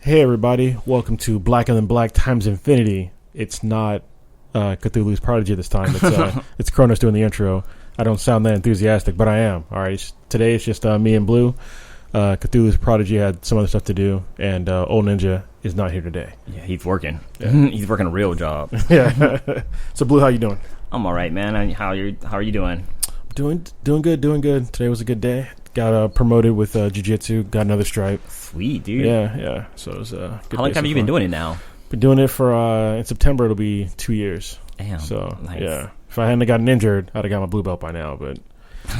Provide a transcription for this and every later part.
Hey everybody, welcome to Blacker Than Black times Infinity. It's not Cthulhu's Prodigy this time. It's K0nus doing the intro. I don't sound that enthusiastic, but I am. All right, today it's just me and Blue. Cthulhu's Prodigy had some other stuff to do, and Old Ninja is not here today. Yeah, he's working. Yeah. He's working a real job. Yeah. So Blue, how you doing? I'm all right, man. How are you doing? Doing good. Today was a good day. Got promoted with jiu-jitsu. Got another stripe. Sweet, dude. Yeah. So it was a good How long day have so you been far. doing it now? Been doing it for in September. It'll be 2 years. Damn. So nice. yeah, if I hadn't gotten injured, I'd have got my blue belt by now. But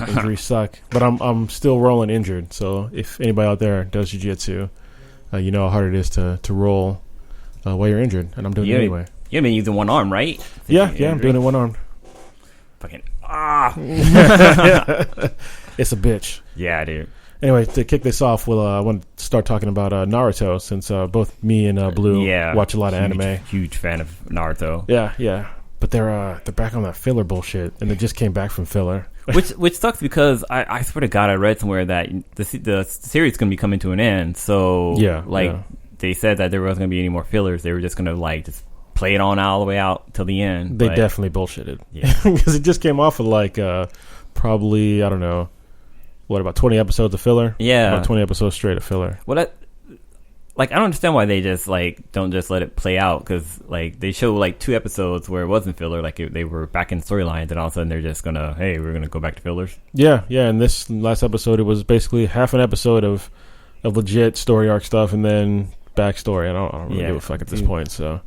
injuries suck. But I'm still rolling injured. So if anybody out there does jiu-jitsu, you know how hard it is to roll while you're injured, and I'm doing it anyway. You've been using one arm, right? Yeah, I'm doing it one arm. Fucking It's a bitch. Yeah, dude. Anyway, to kick this off, I want to start talking about Naruto, since both me and Blue watch a lot of anime. Huge fan of Naruto. Yeah. But they're back on that filler bullshit, and they just came back from filler. which sucks because I swear to God, I read somewhere that the series is going to be coming to an end. So they said that there wasn't going to be any more fillers. They were just going to just play it on all the way out till the end. They definitely bullshitted. Yeah, because it just came off of probably, I don't know, about 20 episodes of filler? Yeah. About 20 episodes straight of filler. Well, I don't understand why they just, don't just let it play out, because, they show, 2 episodes where it wasn't filler, they were back in storylines, and all of a sudden they're just gonna, hey, we're gonna go back to fillers. Yeah, and this last episode, it was basically half an episode of legit story arc stuff, and then backstory. I don't really give a fuck at this point, so...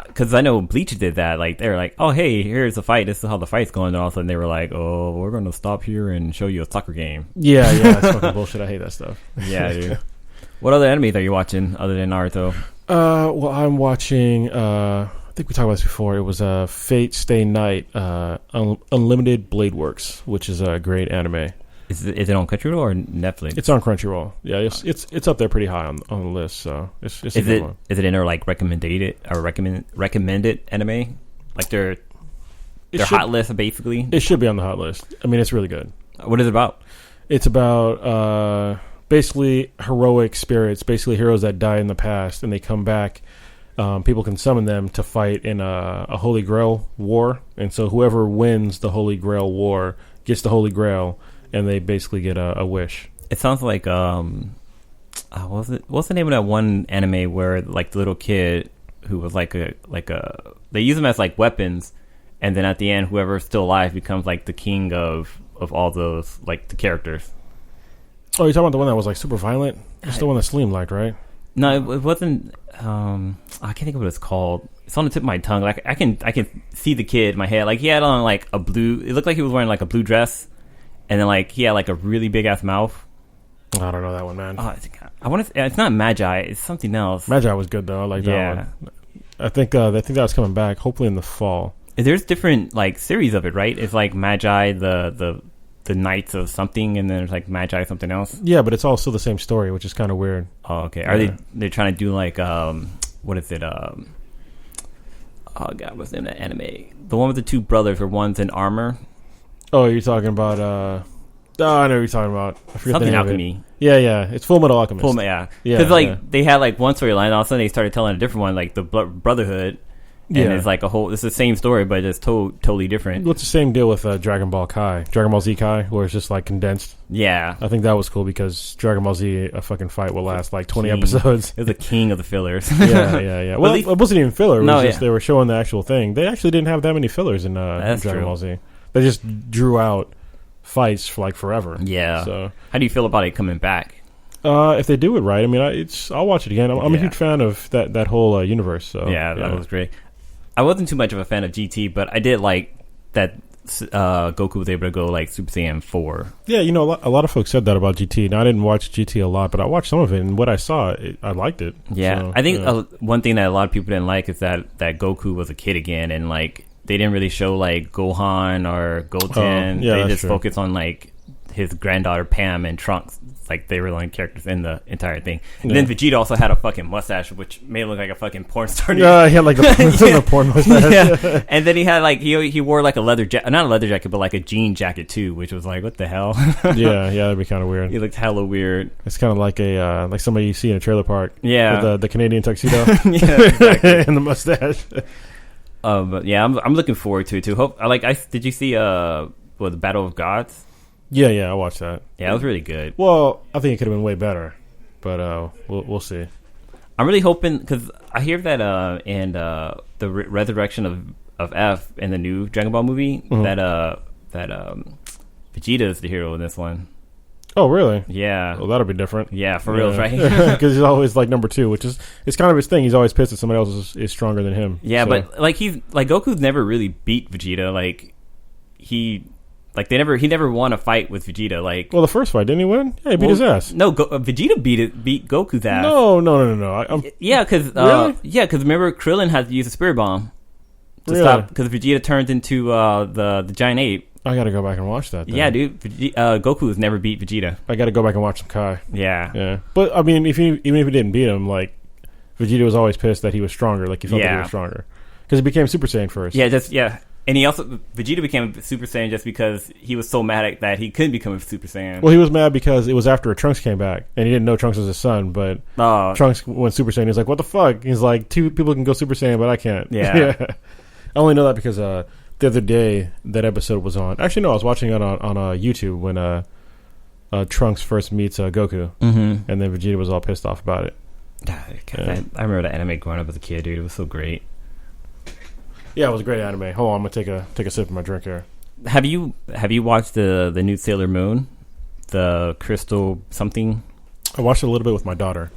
Because I know Bleach did that. They were like, oh, hey, here's a fight. This is how the fight's going. And all of a sudden they were like, oh, we're going to stop here and show you a soccer game. Yeah, that's fucking bullshit. I hate that stuff. Yeah, dude. What other animes are you watching other than Naruto? Well, I'm watching, I think we talked about this before. It was Fate Stay Night, Unlimited Blade Works, which is a great anime. Is it on CrunchyRoll or Netflix? It's on CrunchyRoll. Yeah, it's up there pretty high on the list. So it's a good one. Is it in their recommended anime? Their hot list, basically. It should be on the hot list. I mean, it's really good. What is it about? It's about basically heroic spirits, basically heroes that died in the past and they come back. People can summon them to fight in a Holy Grail war, and so whoever wins the Holy Grail war gets the Holy Grail. And they basically get a wish. It sounds like what's the name of that one anime where the little kid who was they use them as weapons, and then at the end whoever's still alive becomes the king of all those the characters. Oh, you're talking about the one that was super violent? It's the one that Slim liked, right? No, it wasn't. I can't think of what it's called. It's on the tip of my tongue. I can see the kid in my head. He had on a blue. It looked like he was wearing a blue dress. And then, he had, a really big-ass mouth. I don't know that one, man. I want to. It's not Magi. It's something else. Magi was good, though. I like that one. I think that was coming back, hopefully in the fall. There's different, series of it, right? It's, Magi, the Knights of something, and then there's, Magi something else. Yeah, but it's all still the same story, which is kind of weird. Oh, okay. Are they trying to do, what is it? Oh, God, what's the name of that anime? The one with the two brothers where one's in armor. Oh, you're talking about, I know what you're talking about. I forget something the name Alchemy. Of it. Yeah, it's Full Metal Alchemist. Yeah. Because, they had, one storyline, all of a sudden they started telling a different one, the Brotherhood, and it's it's the same story, but it's totally different. Well, it's the same deal with Dragon Ball Z Kai, where it's just, condensed. Yeah. I think that was cool, because Dragon Ball Z, a fucking fight will last, 20 episodes. It was the king of the fillers. Yeah. Well, it wasn't even filler. It was just they were showing the actual thing. They actually didn't have that many fillers in Dragon Ball Z. They just drew out fights for forever. Yeah. So how do you feel about it coming back? If they do it right, I mean, I'll watch it again. I'm a huge fan of that whole universe. So that was great. I wasn't too much of a fan of GT, but I did like that Goku was able to go Super Saiyan 4. Yeah, a lot of folks said that about GT. Now, I didn't watch GT a lot, but I watched some of it, and what I saw, I liked it. Yeah, so, I think one thing that a lot of people didn't like is that Goku was a kid again, and they didn't really show Gohan or Goten. They just focused on his granddaughter Pam and Trunks. like they were the only characters in the entire thing. And then Vegeta also had a fucking mustache, which made him look like a fucking porn star. Yeah, he had like a porn mustache. Yeah. And then he had like he wore like a leather jacket, not a leather jacket, but like a jean jacket too, which was like, what the hell? yeah, that'd be kind of weird. He looked hella weird. It's kind of like a like somebody you see in a trailer park. Yeah, with the Canadian tuxedo. Yeah, exactly. And the mustache. But yeah, I'm looking forward to it too. Did you see the Battle of Gods? Yeah, I watched that. Yeah, it was really good. Well, I think it could have been way better, but we'll see. I'm really hoping, because I hear that in the resurrection of F in the new Dragon Ball movie, that Vegeta is the hero in this one. Oh, really? Yeah. Well, that'll be different. Yeah, for real, right? Because he's always like number 2, which is it's kind of his thing. He's always pissed that somebody else is stronger than him. Yeah, so. but like Goku's never really beat Vegeta. Like he never won a fight with Vegeta. Like, well, the first fight, didn't he win? Yeah, he beat his ass. No, Vegeta beat Goku's ass. No. Yeah, because really? Remember Krillin had to use a spirit bomb to really? stop, because Vegeta turned into the giant ape. I gotta go back and watch that then. Yeah, dude. Goku has never beat Vegeta. I gotta go back and watch some Kai. Yeah. But I mean, even if he didn't beat him, like Vegeta was always pissed that he was stronger. Like he felt that he was stronger because he became Super Saiyan first. And Vegeta became a Super Saiyan just because he was so mad at that he couldn't become a Super Saiyan. Well, he was mad because it was after Trunks came back, and he didn't know Trunks was his son, but Trunks went Super Saiyan. He's like, what the fuck? He's like, 2 people can go Super Saiyan, but I can't. Yeah. I only know that because the other day that episode was on. Actually, no, I was watching it on YouTube when Trunks first meets Goku, and then Vegeta was all pissed off about it. I remember that anime growing up as a kid, dude. It was so great. Yeah, it was a great anime. Hold on, I'm gonna take a sip of my drink here. Have you watched the new Sailor Moon, the Crystal something? I watched it a little bit with my daughter.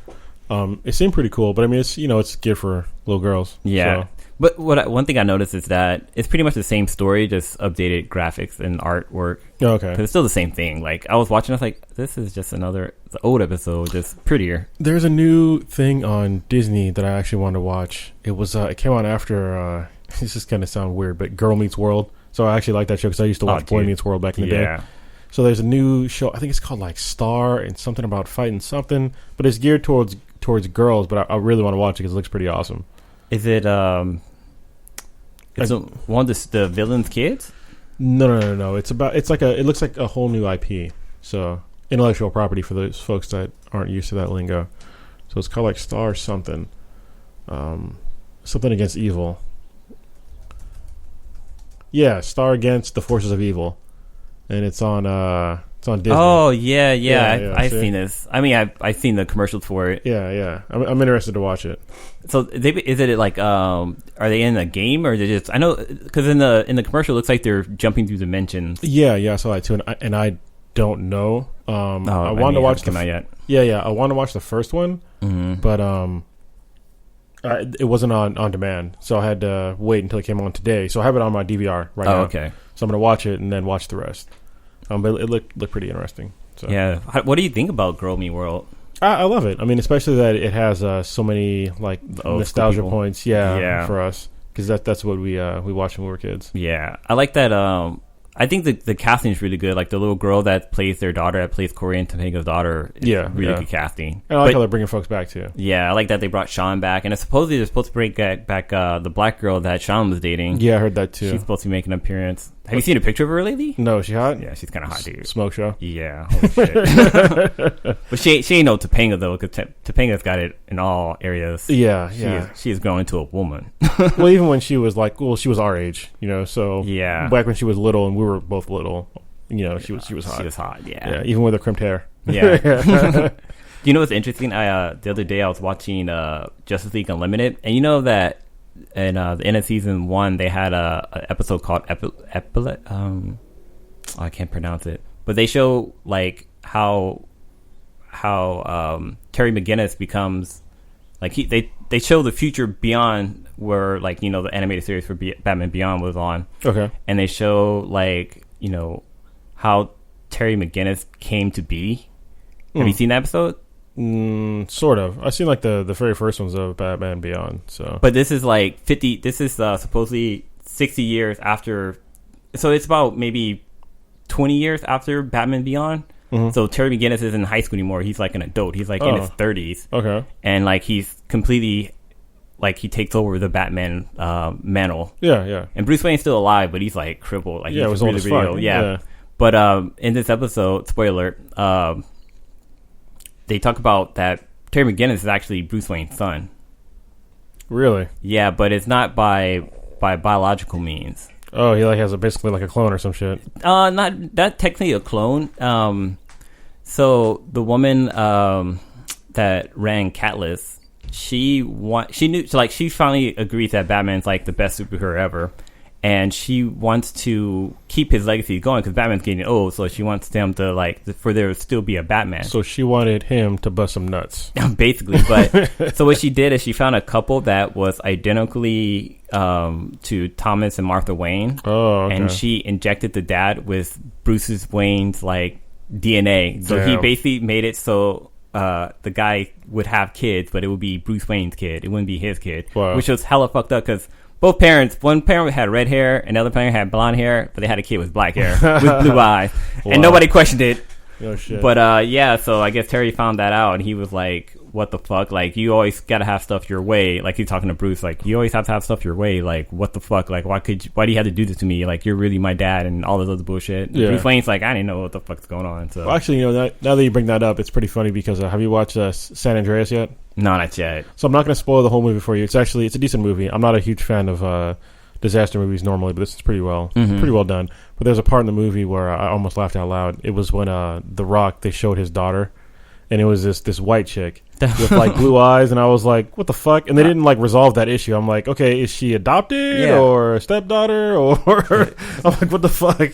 It seemed pretty cool, but I mean, it's geared for little girls. Yeah. So. But one thing I noticed is that it's pretty much the same story, just updated graphics and artwork. Oh, okay. 'Cause it's still the same thing. Like, I was watching, I was like, this is just the old episode, just prettier. There's a new thing on Disney that I actually wanted to watch. It was it came on after. This is gonna sound weird, but Girl Meets World. So I actually like that show because I used to watch Boy Meets World back in the day. So there's a new show. I think it's called like Star and something about fighting something, but it's geared towards girls. But I really want to watch it because it looks pretty awesome. Is it one of the villain's kids? No. It looks like a whole new IP. So intellectual property for those folks that aren't used to that lingo. So it's called like Star something, something against evil. Yeah, Star Against the Forces of Evil, and it's on Disney. Oh yeah. I've seen this. I mean, I've seen the commercials for it. Yeah. I'm interested to watch it. So is it like are they in a game, or is it just? I know because in the commercial it looks like they're jumping through dimensions. Yeah, I saw that too, and I don't know. I wanted to watch come out yet. Yeah, I wanted to watch the first one, but it wasn't on demand, so I had to wait until it came on today. So I have it on my DVR right now. Okay. So I'm gonna watch it and then watch the rest. But it looked pretty interesting. So. Yeah. What do you think about Girl Meets World? I love it. I mean, especially that it has so many like nostalgia points. Yeah, for us because that's what we watched when we were kids. Yeah, I like that. I think the casting is really good. Like the little girl that plays their daughter, that plays Corey and Tomega's daughter. Really good casting. And I like how they're bringing folks back too. Yeah, I like that they brought Sean back, and supposedly they're supposed to bring back the black girl that Sean was dating. Yeah, I heard that too. She's supposed to be making an appearance. Have you seen a picture of her lately? No, is she hot? Yeah, she's kind of hot, dude. Smoke show. Yeah, holy shit. But she ain't no Topanga though, because Topanga's got it in all areas. Yeah. She is growing into a woman. Well, even when she was she was our age, so yeah. Back when she was little and we were both little, she was hot. She was hot, yeah. Yeah, even with her crimped hair. Yeah. You know what's interesting? The other day I was watching Justice League Unlimited, and you know that in the end of season 1 they had a episode called I can't pronounce it, but they show like how Terry McGinnis becomes like they show the future beyond where the animated series for Batman Beyond was on. Okay. And they show how Terry McGinnis came to be. Have you seen that episode? Sort of. I've seen the very first ones of Batman Beyond. So, but this is like 50. This is supposedly 60 years after. So it's about maybe 20 years after Batman Beyond. So Terry McGinnis isn't in high school anymore. He's like an adult. He's like in his 30s. Okay. And like he's completely like he takes over the Batman mantle. Yeah. And Bruce Wayne's still alive, but he's like crippled. Like yeah, he's it was old as fuck. ill. Yeah. But in this episode, spoiler alert, they talk about that Terry McGinnis is actually Bruce Wayne's son. Really? Yeah, but it's not by biological means. Oh, he like has basically like a clone or some shit. Not technically a clone. So the woman that ran Catalyst, she finally agrees that Batman's like the best superhero ever, and she wants to keep his legacy going because Batman's getting old. So she wants them to for there to still be a Batman. So she wanted him to bust some nuts, basically. But so what she did is she found a couple that was identically to Thomas and Martha Wayne. Oh, okay. And she injected the dad with Bruce Wayne's like DNA. So he basically made it so the guy would have kids, but it would be Bruce Wayne's kid. It wouldn't be his kid, which was hella fucked up because both parents, one parent had red hair and the other parent had blonde hair, but they had a kid with black hair with blue eyes, and nobody questioned it. Oh shit. But yeah, so I guess Terry found that out, and he was like, "What the fuck? Like, you always gotta have stuff your way." Like he's talking to Bruce, like, "You always have to have stuff your way." Like, what the fuck? Like, why do you have to do this to me? Like, you're really my dad, and all this other bullshit. And Bruce Wayne's like, I didn't know what the fuck's going on. So, well, actually, now that you bring that up, it's pretty funny because have you watched San Andreas yet? No, not yet. So I'm not going to spoil the whole movie for you. It's a decent movie. I'm not a huge fan of disaster movies normally, but this is pretty well done. But there's a part in the movie where I almost laughed out loud. It was when The Rock, they showed his daughter, and it was this white chick with like blue eyes, and I was like, what the fuck? And they didn't like resolve that issue. I'm like, okay, is she adopted or a stepdaughter, or I'm like, what the fuck?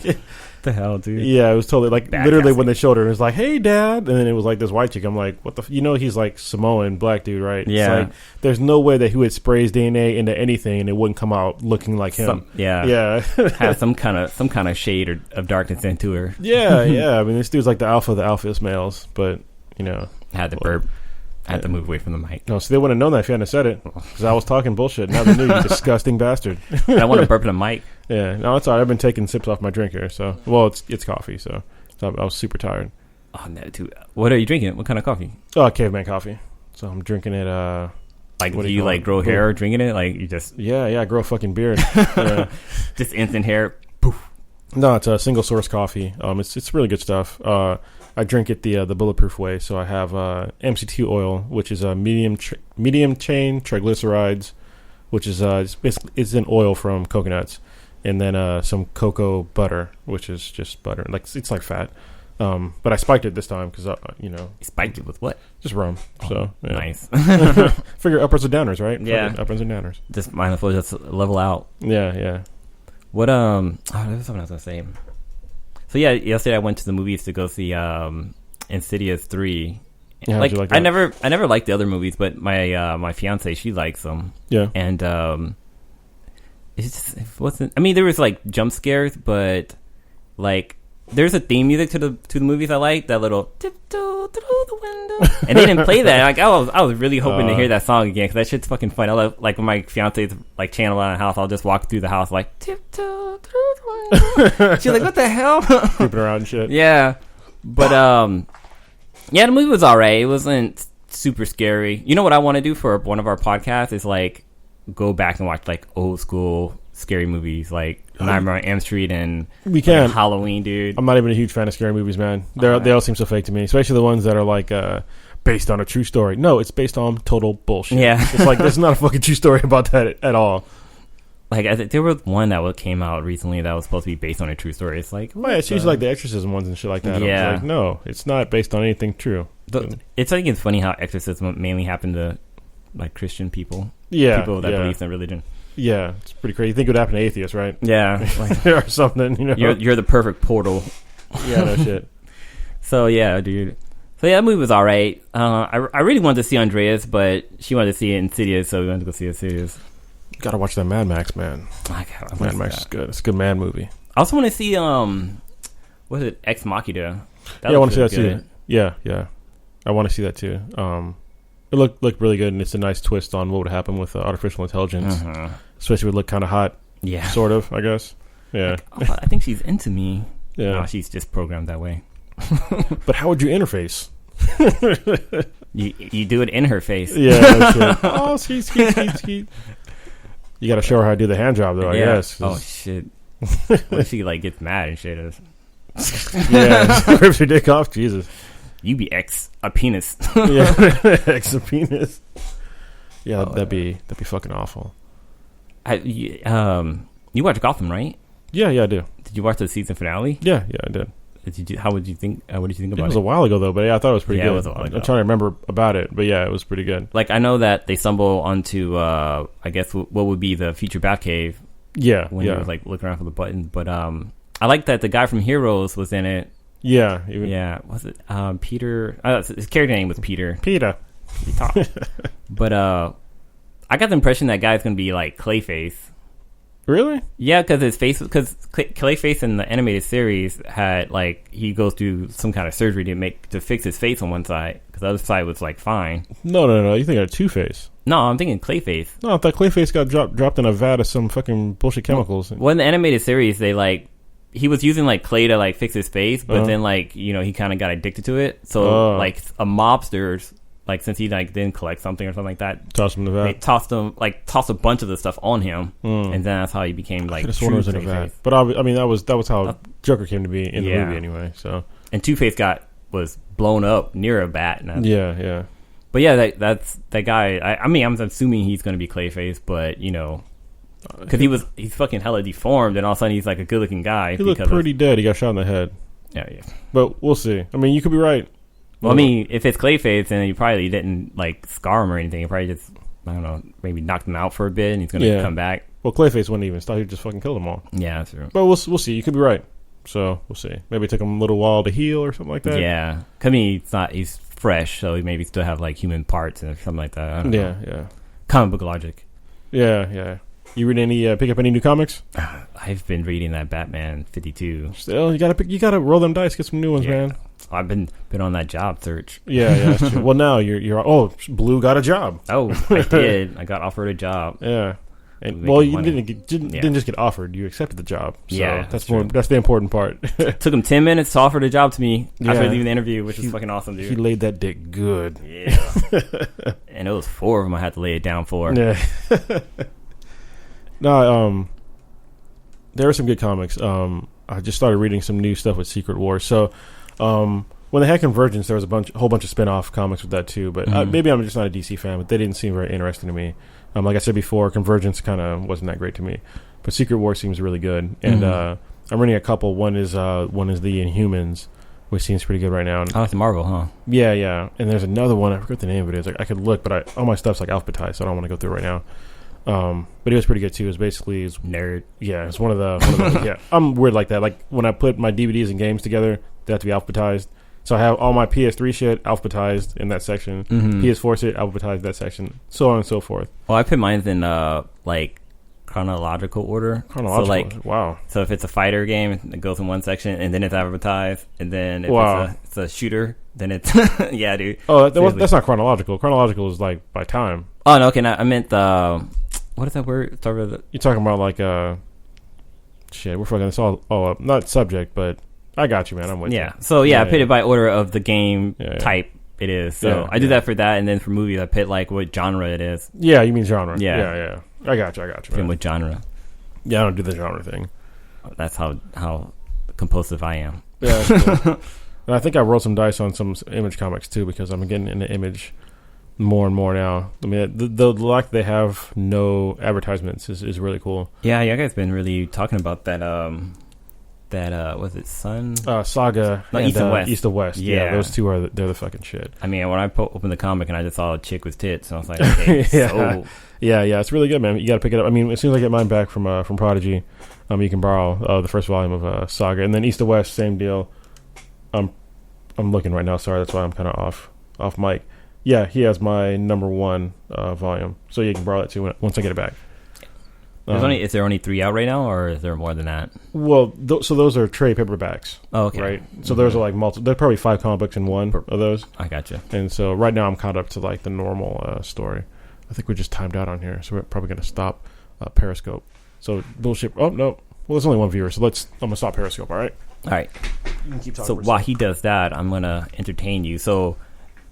The hell, dude? Yeah, it was totally like literally when they showed her, it was like, "Hey, Dad," and then it was like this white chick. I'm like, "What the?" He's like Samoan black dude, right? Yeah. It's like, there's no way that he would spray his DNA into anything and it wouldn't come out looking like him. Yeah. Have some kind of shade of darkness into her. Yeah. I mean, this dude's like the alpha of the alphaest males, but had to burp. I had to move away from the mic. No, so they wouldn't have known that if you hadn't said it, because I was talking bullshit. Now they knew, you disgusting bastard. I want to burp in the mic. Yeah, no, it's all right. I've been taking sips off my drink here, so it's coffee, so I was super tired. Oh no, dude. What are you drinking? What kind of coffee? Oh, caveman coffee. So I'm drinking it. Like, do you like grow hair drinking it? Like, you just I grow a fucking beard. Just instant hair. Poof. No, it's a single source coffee. It's really good stuff. I drink it the bulletproof way. So I have MCT oil, which is a medium chain triglycerides, which is it's an oil from coconuts, and then some cocoa butter, which is just butter. Like it's like fat. But I spiked it this time because You spiked it with what? Just rum. So nice. Figure uppers or downers, right? Yeah, uppers and downers. Just might as well just level out. Yeah. What there was something I was gonna say. So yeah, yesterday I went to the movies to go see Insidious 3. Yeah, how'd you like that? I never liked the other movies, but my fiance, she likes them. Yeah. And it wasn't. I mean, there was like jump scares, but like there's a theme music to the movies I like. That little tiptoe through the window, and they didn't play that. Like I was really hoping to hear that song again because that shit's fucking fun. I love, like when my fiance's like channeling around the house, I'll just walk through the house like tiptoe through the window. She's like, "What the hell?" Creeping around and shit. Yeah, but yeah, the movie was alright. It wasn't super scary. You know what I want to do for one of our podcasts is like go back and watch like old school scary movies like Nightmare on Elm Street and we can like Halloween, dude. I'm not even a huge fan of scary movies, man. They all seem so fake to me, especially the ones that are like based on a true story. No, it's based on total bullshit. Yeah. It's like there's not a fucking true story about that at all. Like there was one that came out recently that was supposed to be based on a true story. It's like it's usually like the exorcism ones and shit like that. Yeah. Like, no, it's not based on anything true. I think it's funny how exorcism mainly happened to like Christian people. Yeah, people that believe in religion. Yeah, it's pretty crazy. You think it would happen to atheists, right? Yeah, like, or something. You're the perfect portal. Yeah, no shit. So yeah, dude. So yeah, that movie was alright. I really wanted to see Andreas, but she wanted to see Insidious, so we went to go see Insidious. Gotta watch that Mad Max, man. Mad Max is good. It's a good Mad movie. I also want to see what is it, Ex Machina? I want to see that too. Yeah. I want to see that too. It looked really good, and it's a nice twist on what would happen with artificial intelligence. Especially would look kind of hot. Yeah, sort of. I guess. Yeah. Like, I think she's into me. Yeah, no, she's just programmed that way. But how would you interface? You do it in her face. Yeah. That's true. Oh, skeet. You got to show her how to do the hand job, though. I guess. Oh shit. What if she like gets mad and shit? Yeah, rips her dick off. Jesus. You be a penis. Yeah, a penis. Yeah, that'd be fucking awful. You watch Gotham, right? Yeah, I do. Did you watch the season finale? Yeah, I did. How would you think? What did you think about it? It was a while ago though, but yeah, I thought it was pretty good. It was a while ago. I'm trying to remember about it, but yeah, it was pretty good. Like I know that they stumble onto, I guess what would be the future Batcave. Yeah, when he was like looking around for the button, but I like that the guy from Heroes was in it. Yeah, was it Peter? His character name was Peter. But I got the impression that guy's gonna be like Clayface. Really? Yeah, because Clayface in the animated series had like he goes through some kind of surgery to fix his face on one side because the other side was like fine. No. You think of Two-Face? No, I'm thinking Clayface. No, I thought Clayface got dropped in a vat of some fucking bullshit chemicals. Well, in the animated series, they like he was using like clay to like fix his face, but then like he kind of got addicted to it. So like a mobster's. Like since he like didn't collect something or something like that, tossed him in the vat. They tossed a bunch of the stuff on him, and then that's how he became like. I sworn it was in a vat, but I mean that was how Joker came to be in the movie anyway. So and Two-Face was blown up near a vat. Yeah. But yeah, that's that guy. I mean, I'm assuming he's going to be Clayface, but because he's fucking hella deformed, and all of a sudden he's like a good looking guy. He looked pretty dead. He got shot in the head. Yeah. But we'll see. I mean, you could be right. Well, I mean, if it's Clayface, then you probably didn't like scar him or anything. You probably just, I don't know, maybe knocked him out for a bit, and he's gonna come back. Well, Clayface wouldn't even stop; he just fucking killed them all. Yeah, that's true. But we'll see. You could be right. So we'll see. Maybe it took him a little while to heal or something like that. Yeah, I mean, he's fresh, so he maybe still have like human parts or something like that. I don't know. Yeah. Comic book logic. Yeah. You read pick up any new comics? I've been reading that Batman 52. Still, you gotta roll them dice, get some new ones, man. I've been on that job search. Yeah, that's true. Well, now you're Blue got a job. Oh, I did. I got offered a job. Yeah. And, well, you didn't just get offered. You accepted the job. So yeah, that's the important part. Took him 10 minutes to offer the job to me after leaving the interview, which is fucking awesome, dude. He laid that dick good. Yeah. And it was 4 of them I had to lay it down for. Yeah. No, there are some good comics. I just started reading some new stuff with Secret Wars. So, when they had Convergence, there was a whole bunch of spin-off comics with that too. But maybe I'm just not a DC fan, but they didn't seem very interesting to me. Like I said before, Convergence kind of wasn't that great to me. But Secret Wars seems really good, and I'm reading a couple. One is the Inhumans, which seems pretty good right now. Oh, it's Marvel, huh? Yeah. And there's another one. I forgot what the name of it is. I could look, but all my stuff's like alphabetized, so I don't want to go through it right now. But it was pretty good too. It was basically nerd. Yeah, it's one of the yeah. I'm weird like that. Like when I put my DVDs and games together, they have to be alphabetized. So I have all my PS3 shit alphabetized in that section. PS4 shit alphabetized in that section. So on and so forth. Well, I put mine in like chronological order. Wow. So if it's a fighter game, it goes in one section, and then it's advertised, and then if it's a shooter, then it's yeah, dude. Oh, that's not chronological. Chronological is like by time. Oh no, okay. I meant what is that word? You're talking about like shit. We're fucking this all up. Not subject, but I got you, man. I'm with you. So I put it by order of the game type. It is. So I do that for that, and then for movies, I put like what genre it is. Yeah, you mean genre. Yeah. I got you, man. What genre? Yeah, I don't do the genre thing. That's how compulsive I am. Yeah, cool. And I think I rolled some dice on some Image comics too, because I'm getting into Image more and more now. I mean, the lack they have no advertisements is really cool. Yeah, you guys been really talking about that. Was it Sun? Saga. No, East and West. East and West. Yeah, those two they're the fucking shit. I mean, when I opened the comic and I just saw a chick with tits, and I was like, okay, yeah, it's really good, man. You got to pick it up. I mean, as soon as I get mine back from Prodigy, you can borrow the first volume of Saga, and then East and West, same deal. I'm looking right now. Sorry, that's why I'm kind of off mic. Yeah, he has my number 1 volume, so you can borrow that too once I get it back. Is there only 3 out right now, or is there more than that? Well, so those are trade paperbacks. Oh, okay. Right. So those are like multiple. There's probably 5 comic books in one of those. I gotcha. And so right now I'm caught up to like the normal story. I think we just timed out on here, so we're probably gonna stop Periscope. So bullshit. Oh no. Well, there's only one viewer, so I'm gonna stop Periscope. All right. All right. You can keep talking. So while he does that, I'm gonna entertain you. So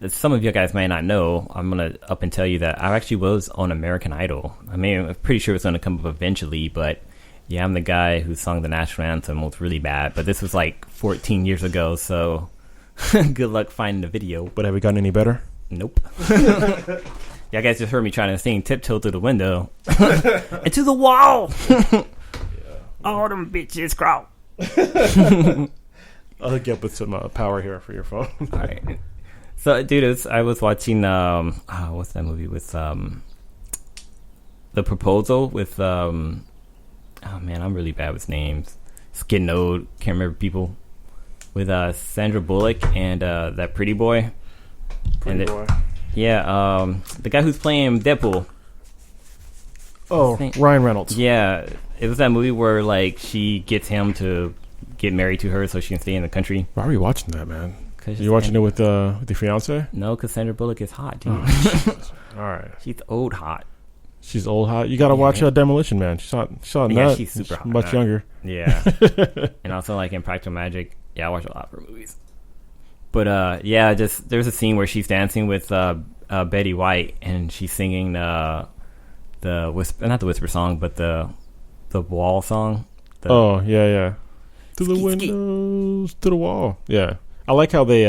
some of you guys may not know. I'm gonna up and tell you that I actually was on American Idol. I mean, I'm pretty sure it's gonna come up eventually, but yeah, I'm the guy who sung the national anthem. Was really bad, but this was like 14 years ago. So good luck finding the video. But have we gotten any better? Nope. Yeah, guys just heard me trying to sing "Tiptoe Through the Window" into the wall. All them bitches crawl. I'll hook you up with some power here for your phone. All right. So, dude, I was watching what's that movie with The Proposal with oh man, I'm really bad with names. Skin Node, can't remember people. With Sandra Bullock and that pretty boy. Pretty boy. Yeah, the guy who's playing Deadpool. Oh, Ryan Reynolds. Yeah, it was that movie where like she gets him to get married to her so she can stay in the country. Why are you watching that, man? You watching it with the fiance? No, because Sandra Bullock is hot, dude. Oh, all right, she's old hot. She's old hot. You got to watch Demolition Man. She's not yeah, she's super hot. Much younger. Yeah, and also like in Practical Magic. Yeah, I watch a lot of her movies. But yeah, just there's a scene where she's dancing with Betty White and she's singing the whisper, not the whisper song, but the wall song. Oh yeah. To the windows, to the wall. Yeah, I like how they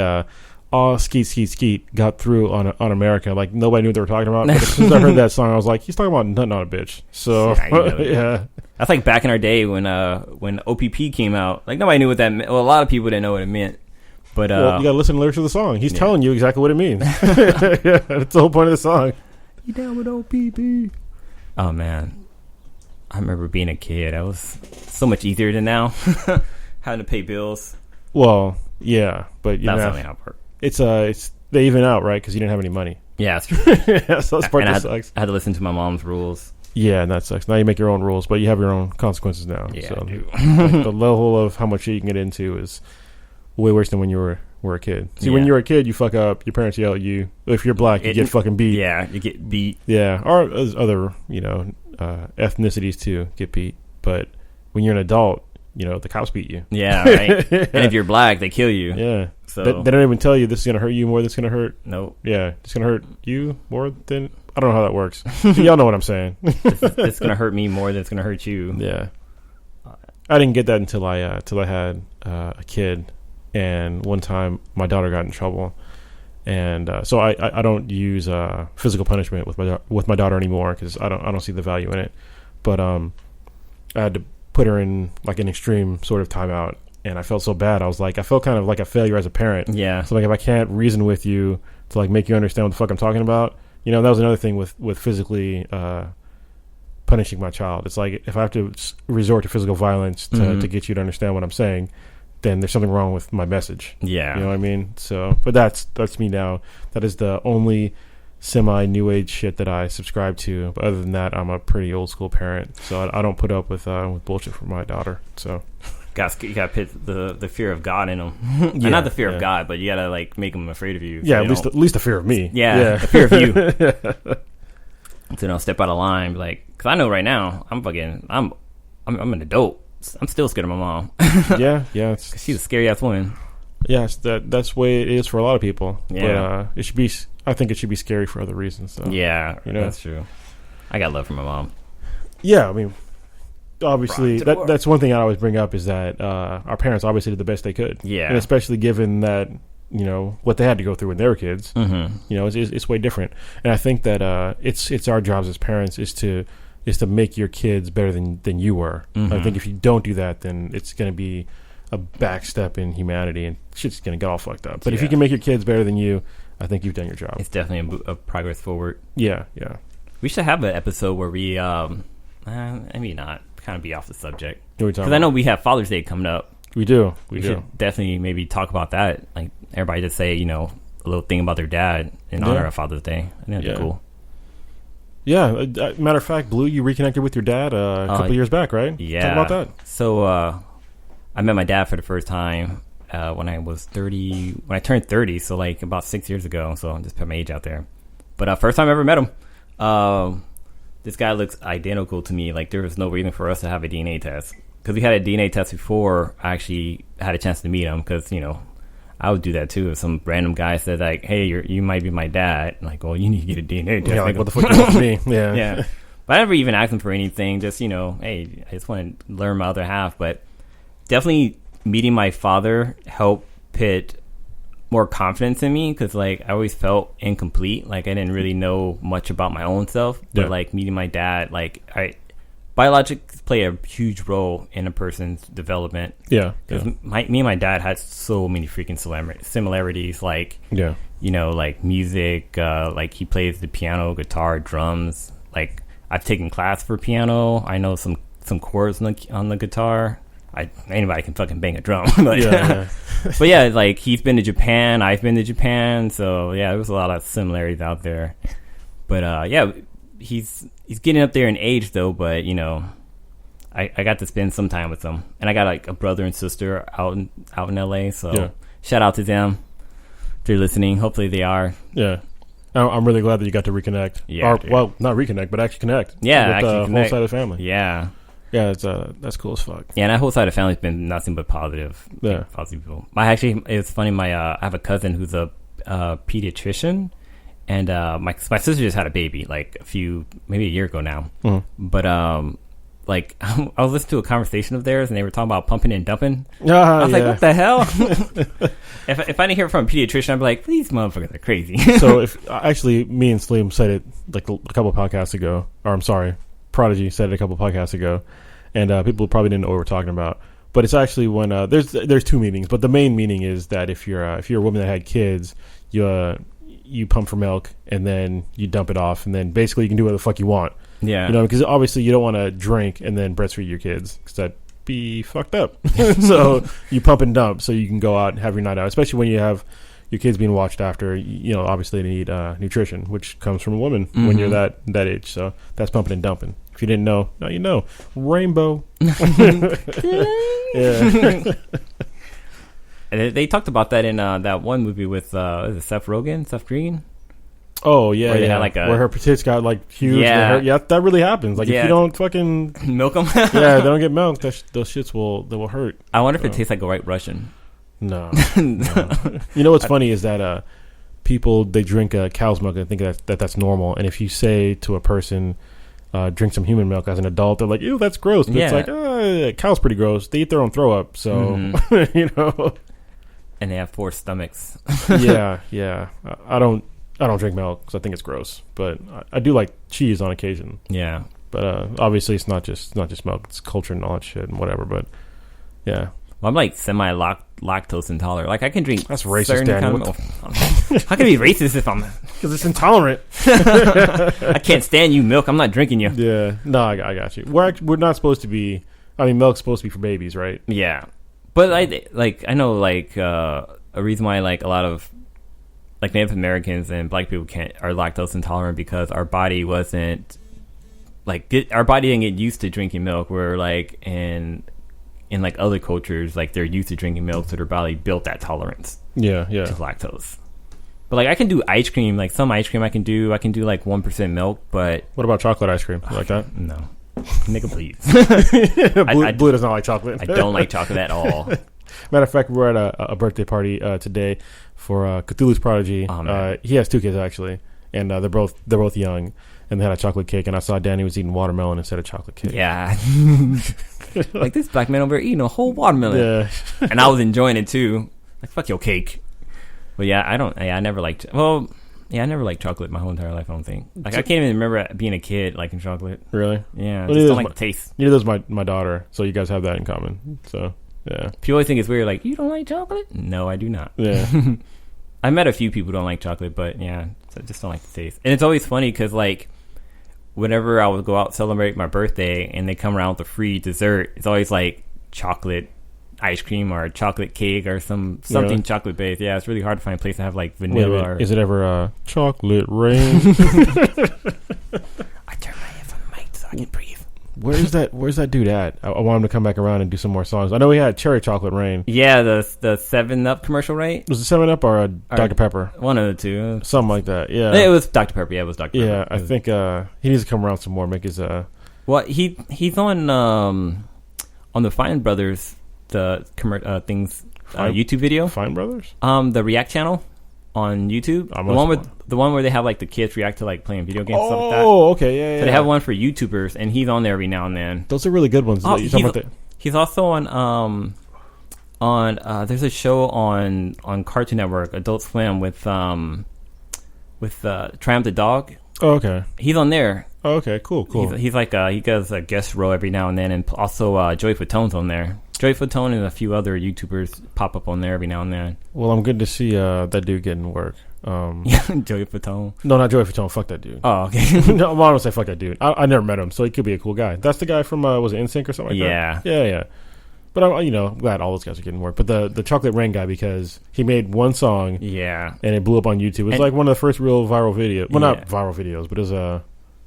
all skeet got through on America. Like nobody knew what they were talking about. But as soon as I heard that song, I was like, he's talking about nothing on a bitch. So yeah. That's like back in our day when OPP came out. Like nobody knew what that meant. Well, a lot of people didn't know what it meant. But you gotta listen to the lyrics of the song. He's telling you exactly what it means. Yeah, that's the whole point of the song. You down with OPP? Oh man, I remember being a kid. That was so much easier than now. Having to pay bills. Well, yeah, but that's not how it works. It's they even out, right? Because you didn't have any money. Yeah, that's true. Yeah, so that's part that sucks. I had to listen to my mom's rules. Yeah, and that sucks. Now you make your own rules, but you have your own consequences now. Yeah, so like, the level of how much shit you can get into is way worse than when you were a kid. See, when you're a kid, you fuck up. Your parents yell at you. If you're black, you get fucking beat. Yeah, you get beat. Yeah, or other ethnicities too get beat. But when you're an adult, the cops beat you. Yeah, right. And if you're black, they kill you. Yeah. So they don't even tell you this is gonna hurt you more than it's gonna hurt. Nope. Yeah, it's gonna hurt you more than I don't know how that works. Y'all know what I'm saying. It's gonna hurt me more than it's gonna hurt you. Yeah. I didn't get that until I had a kid, and one time my daughter got in trouble, and so I don't use physical punishment with my daughter anymore because I don't see the value in it. But I had to put her in like an extreme sort of timeout, and I felt so bad. I felt kind of like a failure as a parent. Yeah. So like if I can't reason with you to like make you understand what the fuck I'm talking about, that was another thing with physically punishing my child. It's like if I have to resort to physical violence to get you to understand what I'm saying, then there's something wrong with my message. Yeah. You know what I mean? So, but that's me now. That is the only semi-new age shit that I subscribe to. But other than that, I'm a pretty old school parent. So I don't put up with bullshit from my daughter. So you gotta put the fear of God in them. Yeah, not the fear of God, but you gotta like make them afraid of you. Yeah, at least the fear of me. Yeah, the fear of you. So step out of line, like, because I know right now I'm an adult. I'm still scared of my mom. yeah. She's a scary ass woman. Yes, that's the way it is for a lot of people. Yeah, but it should be. I think it should be scary for other reasons. So, yeah, that's true. I got love for my mom. Yeah, I mean, obviously that's one thing I always bring up is that our parents obviously did the best they could. Yeah, and especially given that what they had to go through when they were kids. Mm-hmm. It's way different, and I think that it's our jobs as parents is to make your kids better than you were. Mm-hmm. I think if you don't do that, then it's going to be a backstep in humanity, and shit's going to get all fucked up. But if you can make your kids better than you, I think you've done your job. It's definitely a progress forward. Yeah. We should have an episode where we, maybe not, kind of be off the subject. Because I know we have Father's Day coming up. We do. We should definitely maybe talk about that. Like everybody just say, a little thing about their dad in honor of Father's Day. I think that'd be cool. Yeah. Matter of fact, Blue, you reconnected with your dad a couple of years back, right? Yeah. Talk about that. So I met my dad for the first time when I was 30. When I turned 30, so like about 6 years ago. So I just put my age out there. But first time I ever met him. This guy looks identical to me. Like there was no reason for us to have a DNA test. because we had a DNA test before I actually had a chance to meet him, because, you know, I would do that too. If some random guy said like, "Hey, you might be my dad," I'm like, "Well, you need to get a DNA test." Yeah, like, what the fuck do you want from me? Yeah, yeah. But I never even asked him for anything. Just, you know, hey, I just want to learn my other half. But definitely meeting my father helped put more confidence in me, because like I always felt incomplete. Like I didn't really know much about my own self. But like meeting my dad, like biologics play a huge role in a person's development. Yeah. Because me and my dad had so many freaking similarities. Like, you know, like music, like he plays the piano, guitar, drums. Like I've taken class for piano. I know some chords on the guitar. Anybody can fucking bang a drum. But but yeah, like he's been to Japan. I've been to Japan. So yeah, there was a lot of similarities out there. But yeah, he's getting up there in age though, but you know, I got to spend some time with him, and I got like a brother and sister out in LA, so shout out to them if they're listening. Hopefully they are. I'm really glad that you got to reconnect. Well, not reconnect, but actually connect. With the whole side of the family. That's cool as fuck. And that whole side of the family's been nothing but positive. Positive people. It's funny, I have a cousin who's a pediatrician. And my sister just had a baby like maybe a year ago now. But like I was listening to a conversation of theirs, and they were talking about pumping and dumping. I was like, what the hell? if I didn't hear it from a pediatrician, I'd be like, these motherfuckers are crazy. So actually, me and Slim said it like a couple of podcasts ago, or I'm sorry, Prodigy said it a couple of podcasts ago, and people probably didn't know what we're talking about. But it's actually when there's two meanings, but the main meaning is that if you're a woman that had kids, you pump for milk and then you dump it off, and then basically you can do whatever the fuck you want. You know, because obviously you don't want to drink and then breastfeed your kids, because that'd be fucked up. So you pump and dump so you can go out and have your night out, especially when you have your kids being watched after. You know, obviously they need nutrition, which comes from a woman when you're that age. So that's pumping and dumping. If you didn't know, now you know. Rainbow. And they talked about that in that one movie with Seth Green. Oh yeah, where they had where her tits got like huge. That really happens. Like if you don't fucking milk them, they don't get milk. Those shits will hurt. I wonder if it tastes like a White Russian. No. You know what's funny is that people, they drink cow's milk and think that's normal. And if you say to a person, drink some human milk as an adult, they're like, ew, that's gross. But it's like, cow's pretty gross. They eat their own throw up, so you know. And they have 4 stomachs. Yeah. I don't drink milk because I think it's gross, but I do like cheese on occasion. Yeah, but obviously it's not just milk; it's culture and all that shit and whatever. But yeah, well, I'm like semi-lactose intolerant. Like I can drink. That's racist, Danny. How can it be racist if I'm? Because it's intolerant. I can't stand you, milk. I'm not drinking you. Yeah, no, I got you. We're not supposed to be. I mean, milk's supposed to be for babies, right? Yeah, but I know a reason why like a lot of like Native Americans and Black people are lactose intolerant, because our body wasn't our body didn't get used to drinking milk. Where like in like other cultures, like they're used to drinking milk, so their body built that tolerance. To lactose. But like I can do ice cream, like some ice cream I can do like 1% milk. But what about chocolate ice cream? You like that? No, nigga, please. Blue does not like chocolate. I don't like chocolate at all. Matter of fact, we were at a birthday party today for Cthulhu's prodigy. He has 2 kids actually, and they're both young, and they had a chocolate cake. And I saw Danny was eating watermelon instead of chocolate cake. Yeah, like this black man over here eating a whole watermelon. Yeah, and I was enjoying it too. Like fuck your cake. But yeah, I never liked. Well, yeah, I never liked chocolate my whole entire life. I don't think. Like I can't even remember being a kid liking chocolate. Really? Yeah, I just don't like the taste. Neither does my daughter. So you guys have that in common. So. Yeah. People always think it's weird, like, you don't like chocolate? No, I do not. Yeah. I met a few people who don't like chocolate, but yeah, so I just don't like the taste. And it's always funny because, like, whenever I would go out celebrate my birthday and they come around with a free dessert, it's always like chocolate ice cream or chocolate cake or something chocolate based. Yeah, it's really hard to find a place to have like vanilla. Is it ever chocolate rain? I turn my head from the mic so I can breathe. Where's that dude at? I want him to come back around and do some more songs. I know he had Cherry Chocolate Rain. Yeah, the 7-Up commercial, right? Was it 7-Up or a Dr. Pepper? One of the two. Something like that, yeah. It was Dr. Pepper, yeah, it was Dr. Pepper. Yeah, I think he needs to come around some more, make his... Well, he's on on the Fine Brothers YouTube video. Fine Brothers? The React channel on YouTube. The one where they have like the kids react to like playing video games. Stuff like that. Oh, okay, yeah. So they have one for YouTubers, and he's on there every now and then. Those are really good ones. He's also on there's a show on Cartoon Network, Adult Swim with Triumph the Dog. Oh, okay. He's on there. Oh, okay, cool. He's like he does a guest role every now and then, and also Joey Fatone's on there. Joey Fatone and a few other YouTubers pop up on there every now and then. Well, I'm good to see that dude getting work. Joey Fatone. No, not Joey Fatone. Fuck that dude. Oh, okay. No, I don't say fuck that dude. I never met him, so he could be a cool guy. That's the guy from was it NSYNC or something like that? Yeah. But I'm glad all those guys are getting work. But the Chocolate Rain guy, because he made one song, and it blew up on YouTube. It was like one of the first real viral videos. Well, not viral videos, but it was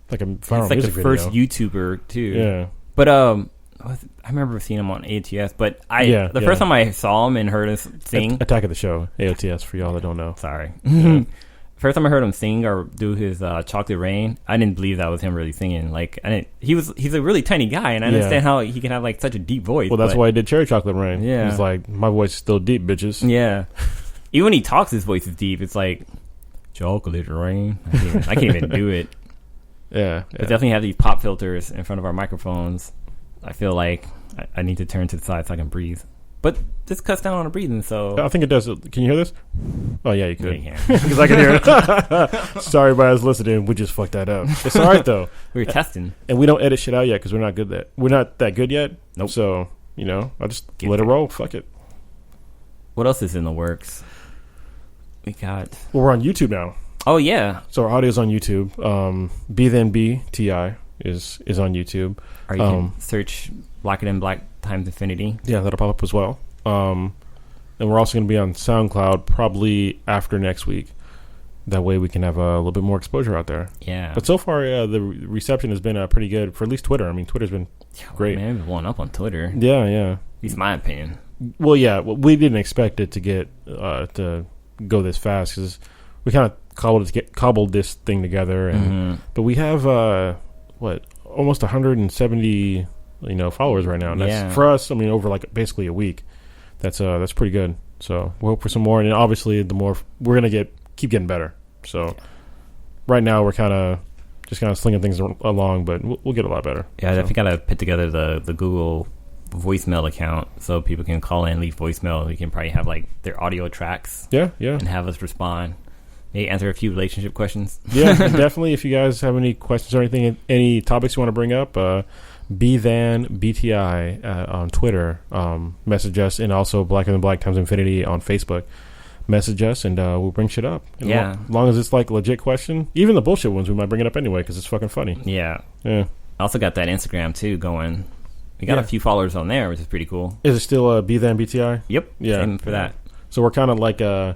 like a viral music video. It's like the first YouTuber too. Yeah. But I remember seeing him on AOTS. But the first time I saw him and heard him sing, Attack of the Show, AOTS for y'all that don't know. Sorry. Yeah. First time I heard him sing or do his Chocolate Rain, I didn't believe that was him really singing. Like, he's a really tiny guy, and I understand how he can have like such a deep voice. Well, that's why I did Cherry Chocolate Rain. Yeah, he's like, my voice is still deep, bitches. Yeah, even when he talks, his voice is deep. It's like Chocolate Rain. I can't even do it. Yeah, but definitely have these pop filters in front of our microphones. I feel like I need to turn to the side so I can breathe. But this cuts down on the breathing, so... I think it does. Can you hear this? Oh, yeah, you could. Yeah, because I can hear it. Sorry, everybody was listening. We just fucked that up. It's all right, though. We were testing. And we don't edit shit out yet because we're not that good yet. Nope. So, I'll just let it roll. Fuck it. What else is in the works? We got... Well, we're on YouTube now. Oh, yeah. So our audio's on YouTube. B Then B T.I. is on YouTube. Or you can search Blacker Than Black times Infinity. Yeah, that'll pop up as well. And we're also going to be on SoundCloud probably after next week. That way we can have a little bit more exposure out there. Yeah. But so far, the reception has been pretty good for at least Twitter. I mean, Twitter's been great. Man, we've blown up on Twitter. Yeah. At least my opinion. Well, yeah. We didn't expect it to get to go this fast because we kind of cobbled this thing together. And but we have almost 170 followers right now. And that's for us. I mean, over like basically a week. That's pretty good. So we'll hope for some more. And obviously, the more we're gonna keep getting better. So right now we're kind of slinging things along, but we'll get a lot better. Yeah, I definitely gotta put together the Google voicemail account so people can call in, leave voicemail. We can probably have like their audio tracks. Yeah. And have us respond. Maybe answer a few relationship questions. Yeah, definitely. If you guys have any questions or anything, any topics you want to bring up, BTI on Twitter, message us, and also Blacker Than Black times Infinity on Facebook. Message us, and we'll bring shit up. And as long as it's like legit question, even the bullshit ones, we might bring it up anyway because it's fucking funny. Yeah. I also got that Instagram too going. We got a few followers on there, which is pretty cool. Is it still B Then BTI? Yep. Yeah. Same for that. So we're kind of like we're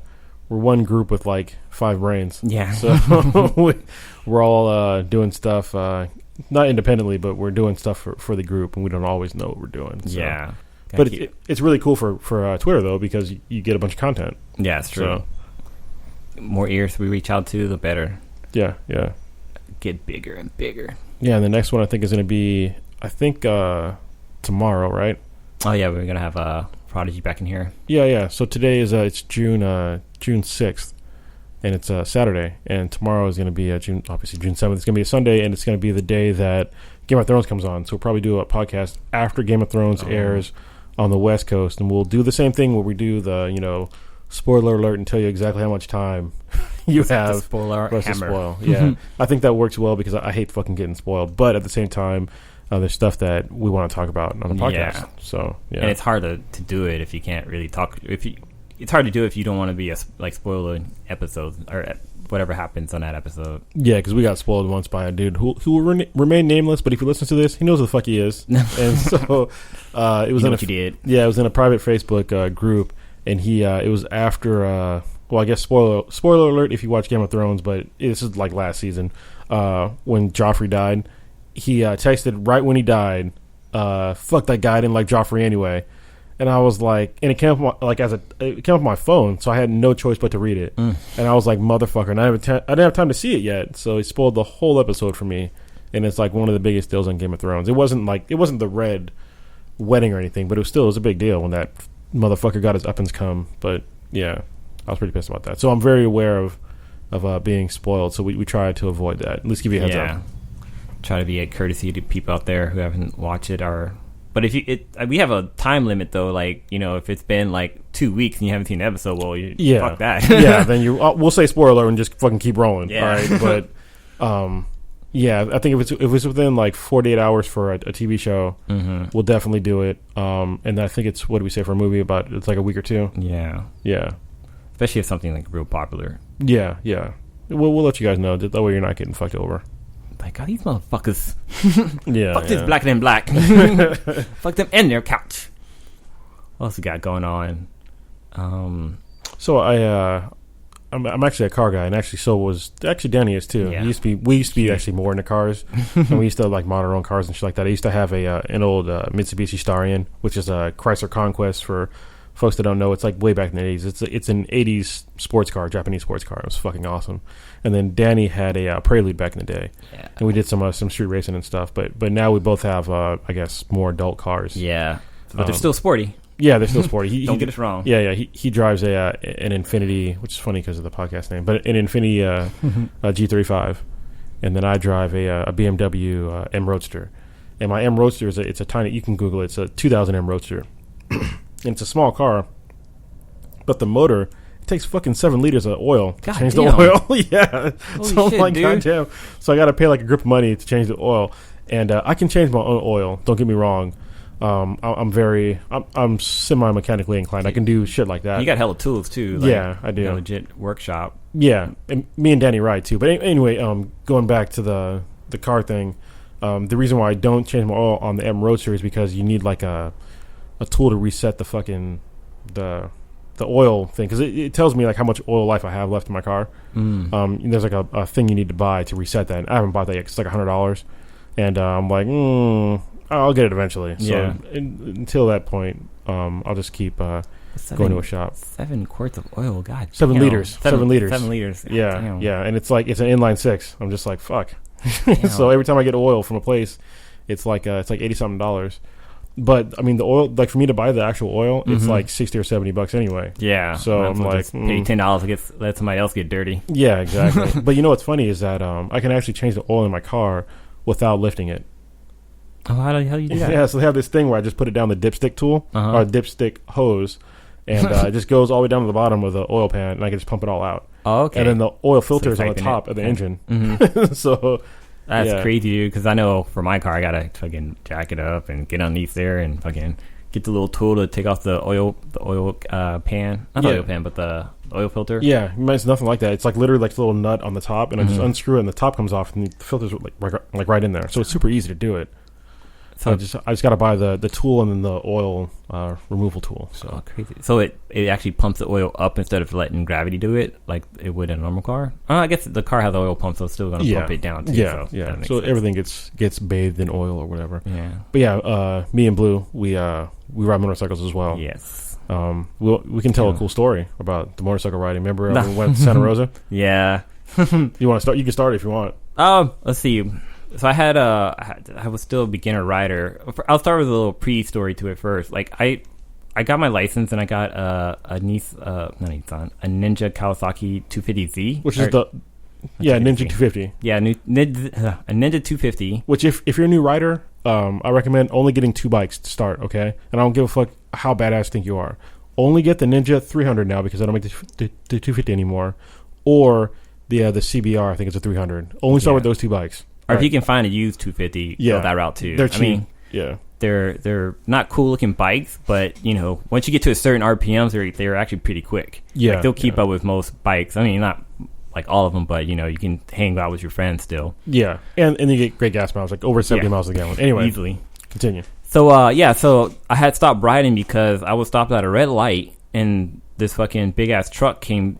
one group with like 5 brains. Yeah. So we're all doing stuff, not independently, but we're doing stuff for the group, and we don't always know what we're doing. So. Yeah. But it's really cool for Twitter, though, because you get a bunch of content. Yeah, it's true. So. More ears we reach out to, the better. Yeah. Get bigger and bigger. Yeah, and the next one I think is going to be, tomorrow, right? Oh, yeah, we're going to have Prodigy back in here. Yeah. So today is it's June 6th, and it's Saturday, and tomorrow is going to be June 7th. It's going to be a Sunday, and it's going to be the day that Game of Thrones comes on. So we'll probably do a podcast after Game of Thrones airs on the West Coast, and we'll do the same thing where we do the spoiler alert and tell you exactly how much time you have. Spoiler hammer. Spoil. Yeah, I think that works well because I hate fucking getting spoiled, but at the same time, there's stuff that we want to talk about on the podcast. Yeah. So and it's hard to do it if you can't really talk. It's hard to do if you don't want to be spoiling episodes or whatever happens on that episode. Yeah, because we got spoiled once by a dude who will remain nameless, but if he listens to this, he knows who the fuck he is. And so it was he did. Yeah, it was in a private Facebook group, and he it was after I guess spoiler alert if you watch Game of Thrones, but this is like last season when Joffrey died. He texted right when he died, fuck that guy, I didn't like Joffrey anyway. And I was like, and it came up it came up on my phone, so I had no choice but to read it. And I was like, motherfucker, and I didn't have time to see it yet, so he spoiled the whole episode for me. And it's like one of the biggest deals on Game of Thrones. It wasn't the red wedding or anything, but it was a big deal when that motherfucker got his uppins come. But yeah, I was pretty pissed about that. So I'm very aware of being spoiled. So we try to avoid that. At least give you a heads up. Try to be a courtesy to people out there who haven't watched it. But if we have a time limit though. Like, you know, if it's been like 2 weeks and you haven't seen an episode, well, fuck that. Yeah, then we'll say spoiler and just fucking keep rolling. Yeah. All right, but yeah, I think if it's within like 48 hours for a TV show, we'll definitely do it. And I think it's, what do we say for a movie, about it's like a week or two. Yeah. Especially if something like real popular. Yeah. We'll let you guys know. That way you're not getting fucked over. Like, oh, these motherfuckers. Fuck this blacker than black. Fuck them and their couch. What else we got going on? So I'm actually a car guy, and actually Danny is too. Yeah. We used to be actually more into cars, and we used to like model our own cars and shit like that. I used to have an old Mitsubishi Starion, which is a Chrysler Conquest. For folks that don't know, it's like way back in the 80s. It's an 80s sports car, Japanese sports car. It was fucking awesome. And then Danny had a Prelude back in the day, and we did some street racing and stuff. But now we both have I guess more adult cars. Yeah, but they're still sporty. Yeah, they're still sporty. Don't get us wrong. Yeah. He drives an Infiniti, which is funny because of the podcast name, but an Infiniti G35, and then I drive a BMW M Roadster. And my M Roadster it's a tiny. You can Google it. It's a 2000 M Roadster. And it's a small car, but the motor, it takes fucking 7 liters of oil to change the oil. Yeah. Holy so shit, I'm like, dude. goddamn. So I got to pay like a grip of money to change the oil, and I can change my own oil. Don't get me wrong. I'm semi-mechanically inclined. I can do shit like that. You got hella tools too. Like, yeah, I do. A legit workshop. Yeah, and me and Danny ride too. But anyway, going back to the car thing, the reason why I don't change my oil on the M Roadster is because you need like a tool to reset the fucking the oil thing, because it tells me like how much oil life I have left in my car. There's like a thing you need to buy to reset that, and I haven't bought that yet. It's like $100, and I'm like, I'll get it eventually. So until that point, I'll just keep going to a shop. 7 quarts of oil, god. 7 liters. 7 liters. 7 liters. Yeah, Damn. yeah, and it's like it's an inline 6. I'm just like, fuck. So every time I get oil from a place, it's like $80-something. But I mean, the oil, like for me to buy the actual oil, it's like $60 or $70 anyway. Yeah. So I'm like, pay $10 to let somebody else get dirty. Yeah, exactly. But you know what's funny is that I can actually change the oil in my car without lifting it. Oh, how the hell you do that? Yeah, so they have this thing where I just put it down the dipstick tool or dipstick hose, and it just goes all the way down to the bottom of the oil pan, and I can just pump it all out. Oh, okay. And then the oil filter is on the top of the engine. So that's crazy, dude. Because I know for my car, I gotta fucking jack it up and get underneath there and fucking get the little tool to take off the oil pan, not the oil pan, but the oil filter. Yeah, it's nothing like that. It's like literally like a little nut on the top, and I just unscrew it, and the top comes off, and the filter's like right in there. So it's super easy to do it. So I just got to buy the tool and then the oil removal tool. So crazy. So it actually pumps the oil up instead of letting gravity do it like it would in a normal car. I guess the car has an oil pump, so it's still going to pump it down too. Yeah, so yeah. So everything gets bathed in oil or whatever. Yeah. But yeah, me and Blue, we ride motorcycles as well. Yes. We can tell a cool story about the motorcycle riding. Remember we went to Santa Rosa? Yeah. You want to start? You can start it if you want. Let's see. So I was still a beginner rider. I'll start with a little pre-story to it first. Like I got my license and I got a Ninja Kawasaki 250Z, which is Ninja 250. Yeah, a Ninja 250. Which if you're a new rider, I recommend only getting 2 bikes to start. Okay, and I don't give a fuck how badass you think you are. Only get the Ninja 300 now because I don't make the 250 anymore, or the CBR. I think it's a 300. Only start with those 2 bikes. Or if you can find a used 250, go that route too. They're cheap. They're not cool looking bikes, but you know, once you get to a certain RPMs, they're actually pretty quick. Yeah, like, they'll keep up with most bikes. I mean, not like all of them, but you know, you can hang out with your friends still. Yeah, and you get great gas miles, like over 70 miles a gallon. Anyway, easily. Continue. So so I had stopped riding because I was stopped at a red light, and this fucking big ass truck came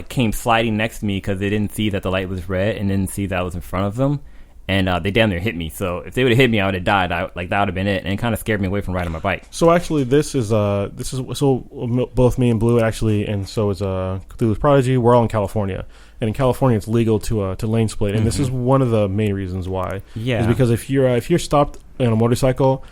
came sliding next to me because they didn't see that the light was red and didn't see that I was in front of them, and they damn near hit me. So if they would have hit me, I would have died. That would have been it, and it kind of scared me away from riding my bike. So actually, this is both me and Blue actually, and so is Cthulhu's Prodigy. We're all in California, and in California it's legal to lane split, and this is one of the main reasons why. Yeah, is because if you're stopped on a motorcycle,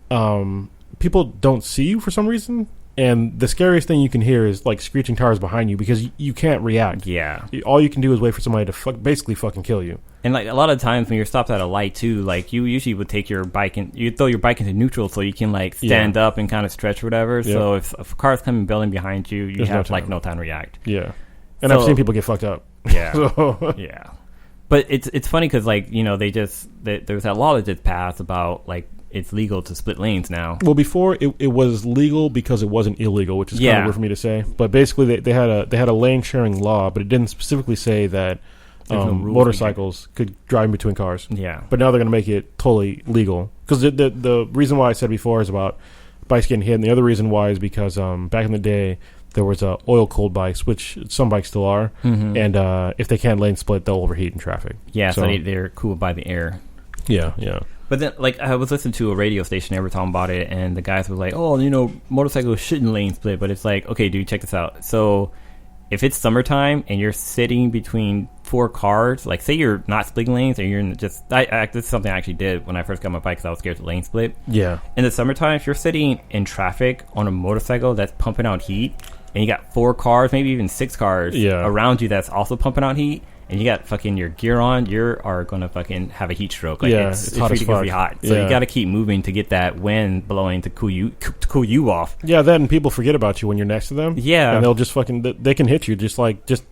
people don't see you for some reason. And the scariest thing you can hear is like screeching tires behind you because you can't react. Yeah. All you can do is wait for somebody to basically fucking kill you. And like a lot of times when you're stopped at a light too, like you usually would take your bike and you throw your bike into neutral so you can like stand up and kind of stretch or whatever. Yeah. So if a car's coming building behind you, you have like no time to react. Yeah. And I've seen people get fucked up. Yeah. Yeah. But it's funny because like, you know, there's that law that just passed about like it's legal to split lanes now. Well, before it was legal because it wasn't illegal, which is kind of weird for me to say. But basically, they had a lane sharing law, but it didn't specifically say that motorcycles could drive in between cars. Yeah. But now they're going to make it totally legal because the reason why I said before is about bikes getting hit, and the other reason why is because back in the day there was oil cooled bikes, which some bikes still are, and if they can't lane split, they'll overheat in traffic. Yeah, so they're cooled by the air. Yeah, yeah. But then, like, I was listening to a radio station, they were talking about it, and the guys were like, oh, you know, motorcycles shouldn't lane split, but it's like, okay, dude, check this out. So, if it's summertime and you're sitting between 4 cars, like, say you're not splitting lanes, and you're this is something I actually did when I first got my bike, because I was scared to lane split. Yeah. In the summertime, if you're sitting in traffic on a motorcycle that's pumping out heat, and you got 4 cars, maybe even 6 cars around you that's also pumping out heat, and you got fucking your gear on, you are gonna fucking have a heat stroke. Like it's hot ridiculously hot. So you got to keep moving to get that wind blowing to cool you off. Yeah, then people forget about you when you're next to them. Yeah, and they'll just they can hit you. Just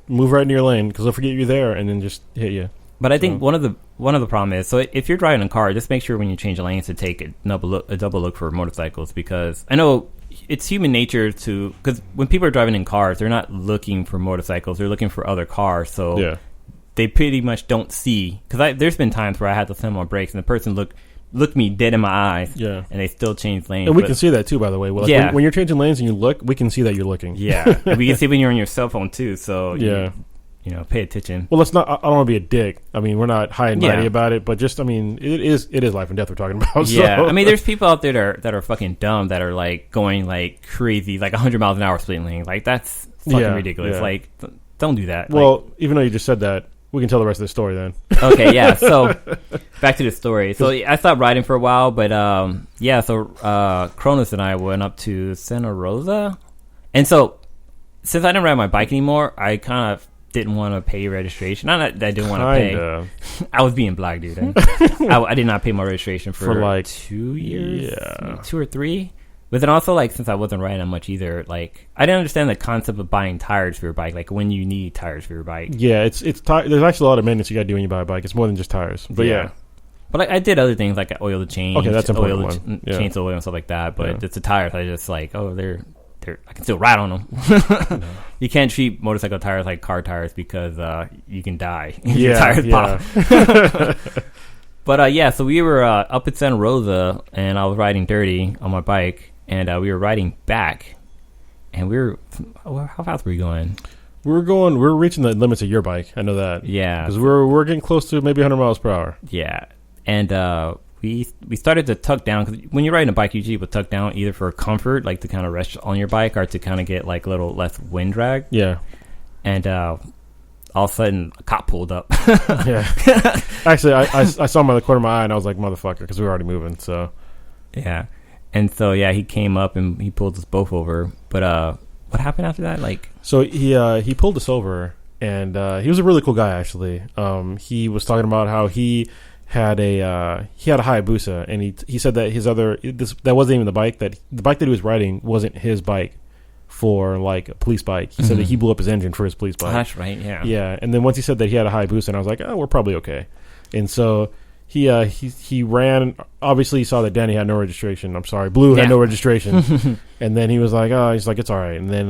move right in your lane because they'll forget you're there and then just hit you. But I think one of the problem is, so if you're driving a car, just make sure when you change lanes to take a double look for motorcycles, because I know it's human nature because when people are driving in cars, they're not looking for motorcycles, they're looking for other cars. So they pretty much don't see, because there's been times where I had to slam on brakes and the person looked me dead in my eyes, and they still changed lanes. And we can see that too, by the way. When you're changing lanes and you look, we can see that you're looking. Yeah, and we can see when you're on your cell phone too. So you know, pay attention. Well, let's not. I don't want to be a dick. I mean, we're not high and mighty about it, but just, I mean, it is life and death we're talking about. Yeah, so. I mean, there's people out there that are fucking dumb, that are like going like crazy, like 100 miles an hour splitting lanes. Like that's fucking ridiculous. Yeah. Like, don't do that. Well, even though you just said that, we can tell the rest of the story then. Okay, yeah. So back to the story. So I stopped riding for a while, but so K0nus and I went up to Santa Rosa, and so since I didn't ride my bike anymore, I kind of didn't want to pay registration. Not that I didn't want to pay. I was being black, dude. I did not pay my registration for like 2 years, 2 or 3. But then also, like, since I wasn't riding that much either, like, I didn't understand the concept of buying tires for your bike, like when you need tires for your bike. Yeah, there's actually a lot of maintenance you got to do when you buy a bike. It's more than just tires. But yeah. But like, I did other things, like I oil the chain. Okay, that's important. Chains oil and stuff like that. But it's the tires. I just like, they're I can still ride on them. No. You can't treat motorcycle tires like car tires because you can die. Your tires pop. But so we were up at Santa Rosa, and I was riding dirty on my bike, and we were riding back, and how fast were we going? We're reaching the limits of your bike. I know that. Yeah, because we're getting close to maybe 100 miles per hour. Yeah, and we started to tuck down, because when you're riding a bike, usually you would tuck down either for comfort, like to kind of rest on your bike, or to kind of get like a little less wind drag. Yeah. And all of a sudden, a cop pulled up. Yeah. Actually, I saw him out of the corner of my eye, and I was like, motherfucker, because we were already moving. So. Yeah. And so he came up and he pulled us both over. But what happened after that? Like, so he pulled us over, and he was a really cool guy, actually. He was talking about how he had a Hayabusa, and he said that that wasn't even the bike that he was riding wasn't his bike for like a police bike. He said that he blew up his engine for his police bike. Oh, that's right, yeah. Yeah, and then once he said that he had a Hayabusa, and I was like, oh, we're probably okay. And so he ran. Obviously, he saw that Danny had no registration. I'm sorry, Blue had no registration. And then he was like, it's all right. And then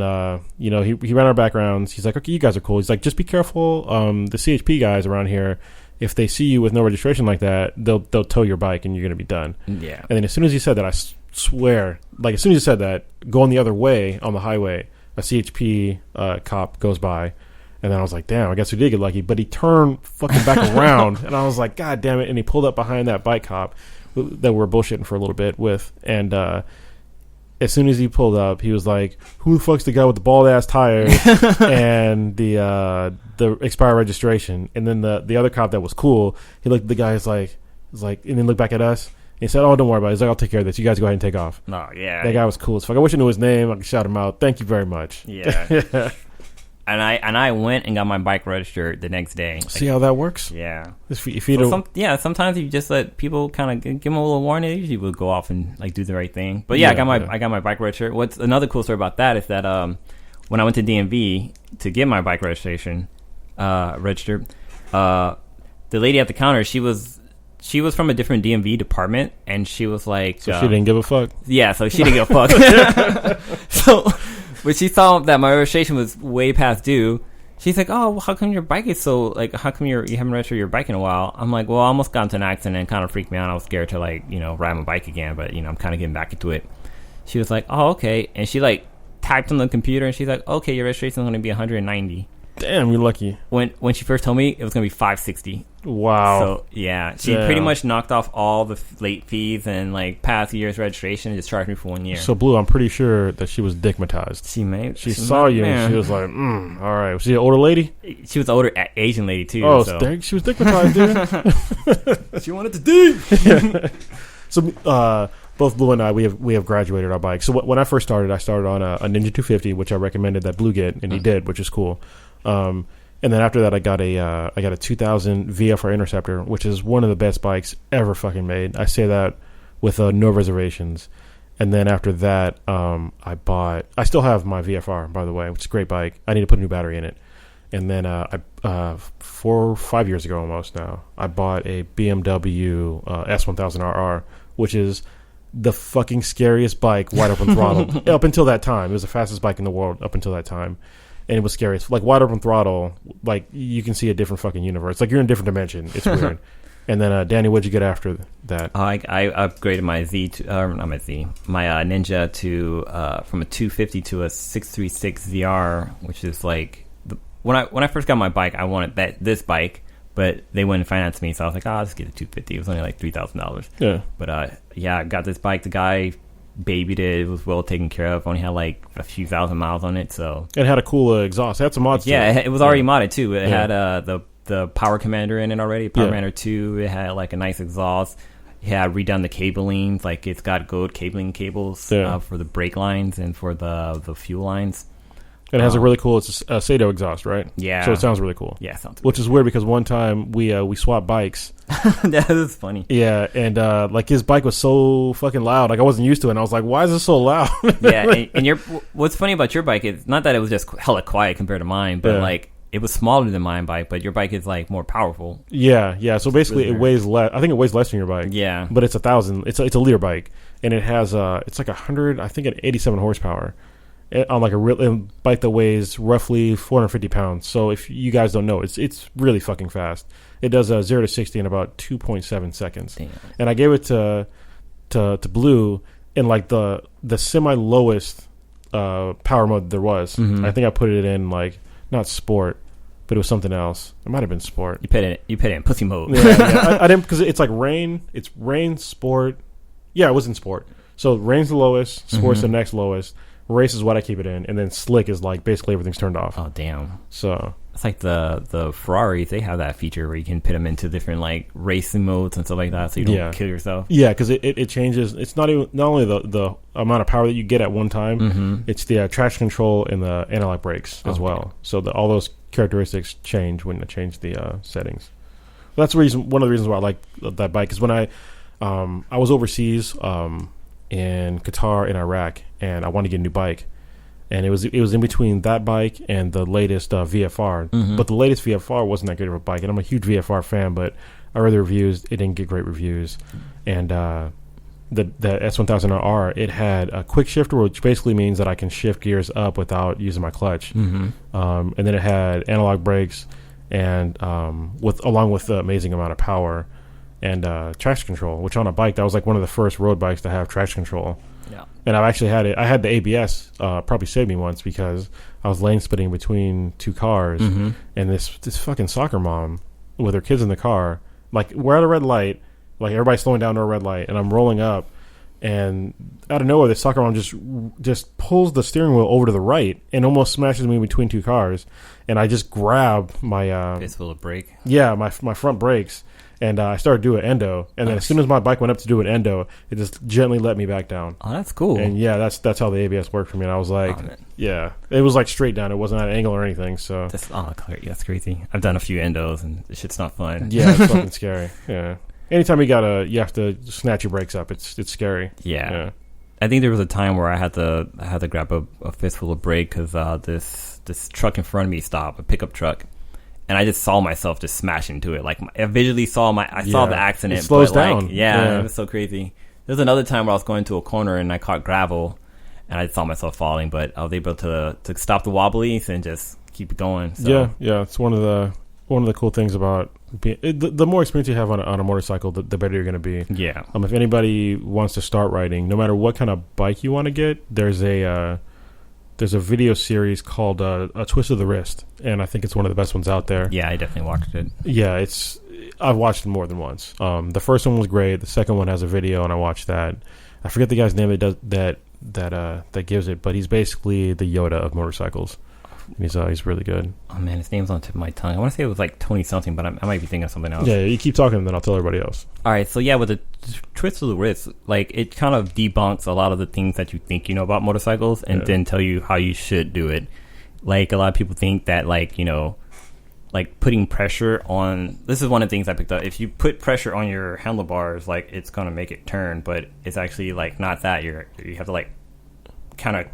he ran our backgrounds. He's like, okay, you guys are cool. He's like, just be careful. The CHP guys around here, if they see you with no registration like that, they'll tow your bike and you're gonna be done. Yeah. And then as soon as he said that, I swear, like as soon as he said that, going the other way on the highway, a CHP cop goes by, and then I was like, damn, I guess we did get lucky. But he turned fucking back around, and I was like, god damn it! And he pulled up behind that bike cop that we were bullshitting for a little bit with, and as soon as he pulled up, he was like, "Who the fuck's the guy with the bald ass tires and the expired registration?" And then the other cop that was cool, he looked at the guy, and then looked back at us. And he said, "Oh, don't worry about it." He's like, "I'll take care of this. You guys go ahead and take off." Oh yeah, that guy was cool as fuck. I wish I knew his name. I could shout him out. Thank you very much. Yeah. And I went and got my bike registered the next day. See how that works? Yeah. Sometimes you just let people kind of give them a little warning. They usually will go off and like do the right thing. But yeah, I got my bike registered. What's another cool story about that is that when I went to DMV to get my bike registration registered, the lady at the counter, she was from a different DMV department, and she was like, so she didn't give a fuck. Yeah, so she didn't give a fuck. So. But she saw that my registration was way past due. She's like, "Oh, well, how come your bike is so, like, how come you haven't registered your bike in a while?" I'm like, "Well, I almost got into an accident and kind of freaked me out. I was scared to, like, ride my bike again, but, I'm kind of getting back into it." She was like, "Oh, okay." And she, like, typed on the computer, and she's like, "Okay, your registration is going to be $190." Damn, you're lucky. When she first told me, it was going to be $560. Wow. So, yeah. She pretty much knocked off all the late fees and, like, past year's registration and just charged me for 1 year. So, Blue, I'm pretty sure that she was dickmatized. She saw you and she was like, all right. Was she an older lady? She was an older Asian lady, too. Oh, so. She was dickmatized, dude. She wanted to do. Yeah. So, both Blue and I, we have graduated our bikes. So, when I first started, I started on a Ninja 250, which I recommended that Blue get, and he did, which is cool. And then after that, I got a 2000 VFR Interceptor, which is one of the best bikes ever fucking made. I say that with no reservations. And then after that, I still have my VFR, by the way, which is a great bike. I need to put a new battery in it. And then 4 or 5 years ago almost now, I bought a BMW S1000RR, which is the fucking scariest bike wide open throttle. Up until that time, it was the fastest bike in the world up until that time. And it was scary. It's like wide open throttle, like you can see a different fucking universe. Like you're in a different dimension. It's weird. And then, Danny, what'd you get after that? I upgraded my my Ninja to from a 250 to a 636 ZR, which is like when I first got my bike, I wanted this bike, but they wouldn't finance me, so I was like, I'll just get a 250. It was only like $3,000. Yeah. But I got this bike. The guy babied it. It was well taken care of. Only had like a few thousand miles on it, so it had a cool exhaust. It had some mods. Yeah, it was already modded too. It had the Power Commander in it already. Power Commander 2. It had like a nice exhaust. It had redone the cablings. Like it's got gold cabling cables for the brake lines and for the fuel lines. It has a really cool. It's a Sato exhaust, right? Yeah. So it sounds really cool. Yeah, it sounds. Which is weird because one time we swapped bikes. That was funny. Yeah, and like his bike was so fucking loud. Like I wasn't used to it. And I was like, why is it so loud? Yeah, and what's funny about your bike is not that it was just hella quiet compared to mine, but like it was smaller than my bike, but your bike is like more powerful. Yeah. So basically, it weighs less. I think it weighs less than your bike. Yeah, but it's 1,000. It's a liter bike, and it has it's like 100. I think at 87 horsepower. On like a bike that weighs roughly 450 pounds. So if you guys don't know, it's really fucking fast. It does 0 to 60 in about 2.7 seconds. Damn. And I gave it to Blue in like the semi lowest power mode there was. Mm-hmm. I think I put it in like not sport, but it was something else. It might have been sport. You put it in pussy mode. Yeah. I didn't because it's like rain. It's rain, sport. Yeah, it was in sport. So rain's the lowest, sport's the next lowest. Race is what I keep it in, and then slick is like basically everything's turned off. Oh damn! So it's like the Ferraris. They have that feature where you can put them into different like racing modes and stuff like that, so you don't kill yourself. Yeah, because it changes. It's not only the amount of power that you get at one time. Mm-hmm. It's the traction control and the analog brakes as well. So all those characteristics change when you change the settings. That's the reason. One of the reasons why I like that bike is when I was overseas. In Qatar and Iraq, and I wanted to get a new bike, and it was in between that bike and the latest VFR. Mm-hmm. But the latest VFR wasn't that good of a bike, and I'm a huge VFR fan, but I read the reviews. It didn't get great reviews, and the S1000R, it had a quick shifter, which basically means that I can shift gears up without using my clutch. Mm-hmm. And then it had analog brakes, and along with the amazing amount of power. And traction control, which on a bike, that was like one of the first road bikes to have traction control. Yeah. And I've actually had it. I had the ABS, probably saved me once because I was lane splitting between two cars. Mm-hmm. And this fucking soccer mom with her kids in the car, like we're at a red light, like everybody's slowing down to a red light, and I'm rolling up, and out of nowhere, the soccer mom just pulls the steering wheel over to the right and almost smashes me between two cars. And I just grab my fistful of brake. Yeah, my front brakes, and I started doing endo. And then as soon as my bike went up to do an endo, it just gently let me back down. Oh, that's cool. And yeah, that's how the ABS worked for me. And I was like, yeah, it was like straight down. It wasn't at an angle or anything. So that's crazy. I've done a few endos, and this shit's not fun. Yeah, it's fucking scary. Yeah. Anytime you have to snatch your brakes up, it's scary. Yeah. I think there was a time where I had to grab a fistful of brake because this truck in front of me stopped, a pickup truck, and I just saw myself just smash into it. Like I visually saw saw the accident. It slows but down. It was so crazy. There's another time where I was going to a corner and I caught gravel, and I saw myself falling, but I was able to stop the wobblies and just keep it going. So. Yeah. It's one of the cool things about the more experience you have on a motorcycle, the better you're going to be. Yeah. If anybody wants to start riding, no matter what kind of bike you want to get, there's a video series called A Twist of the Wrist, and I think it's one of the best ones out there. Yeah, I definitely watched it. Yeah, I've watched it more than once. The first one was great. The second one has a video, and I watched that. I forget the guy's name that gives it, but he's basically the Yoda of motorcycles. He's really good. Oh man, his name's on the tip of my tongue. I want to say it was like Tony something, but I might be thinking of something else. Yeah, you keep talking, and then I'll tell everybody else. All right, so yeah, with the twist of the wrist, like it kind of debunks a lot of the things that you think you know about motorcycles, and then tell you how you should do it. Like a lot of people think that like putting pressure on. This is one of the things I picked up. If you put pressure on your handlebars, like it's gonna make it turn, but it's actually like not that. You have to like kind of.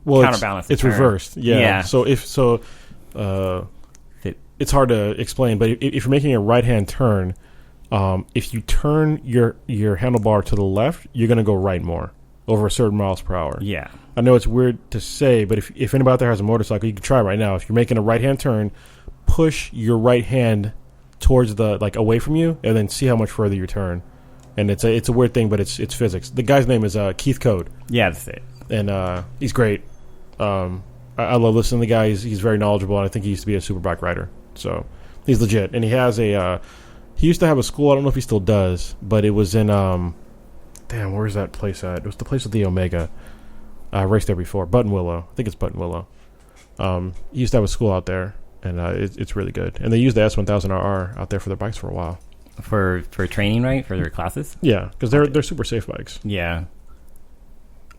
Counterbalance. It's reversed. Yeah. So it's hard to explain, but if you're making a right hand turn, if you turn your handlebar to the left, you're going to go right more over a certain miles per hour. Yeah. I know it's weird to say, but if anybody out there has a motorcycle, you can try right now. If you're making a right hand turn, push your right hand towards away from you, and then see how much further you turn. And it's a weird thing, but it's physics. The guy's name is Keith Code. Yeah, that's it. And he's great. I love listening to the guy. He's very knowledgeable, and I think he used to be a superbike rider. So he's legit. And he has he used to have a school. I don't know if he still does, but it was in where's that place at? It was the place with the Omega. I raced there before. Buttonwillow. I think it's Buttonwillow. He used to have a school out there, and it's really good. And they use the S1000RR out there for their bikes for a while. For training, right? For their classes? Yeah, because they're super safe bikes. Yeah.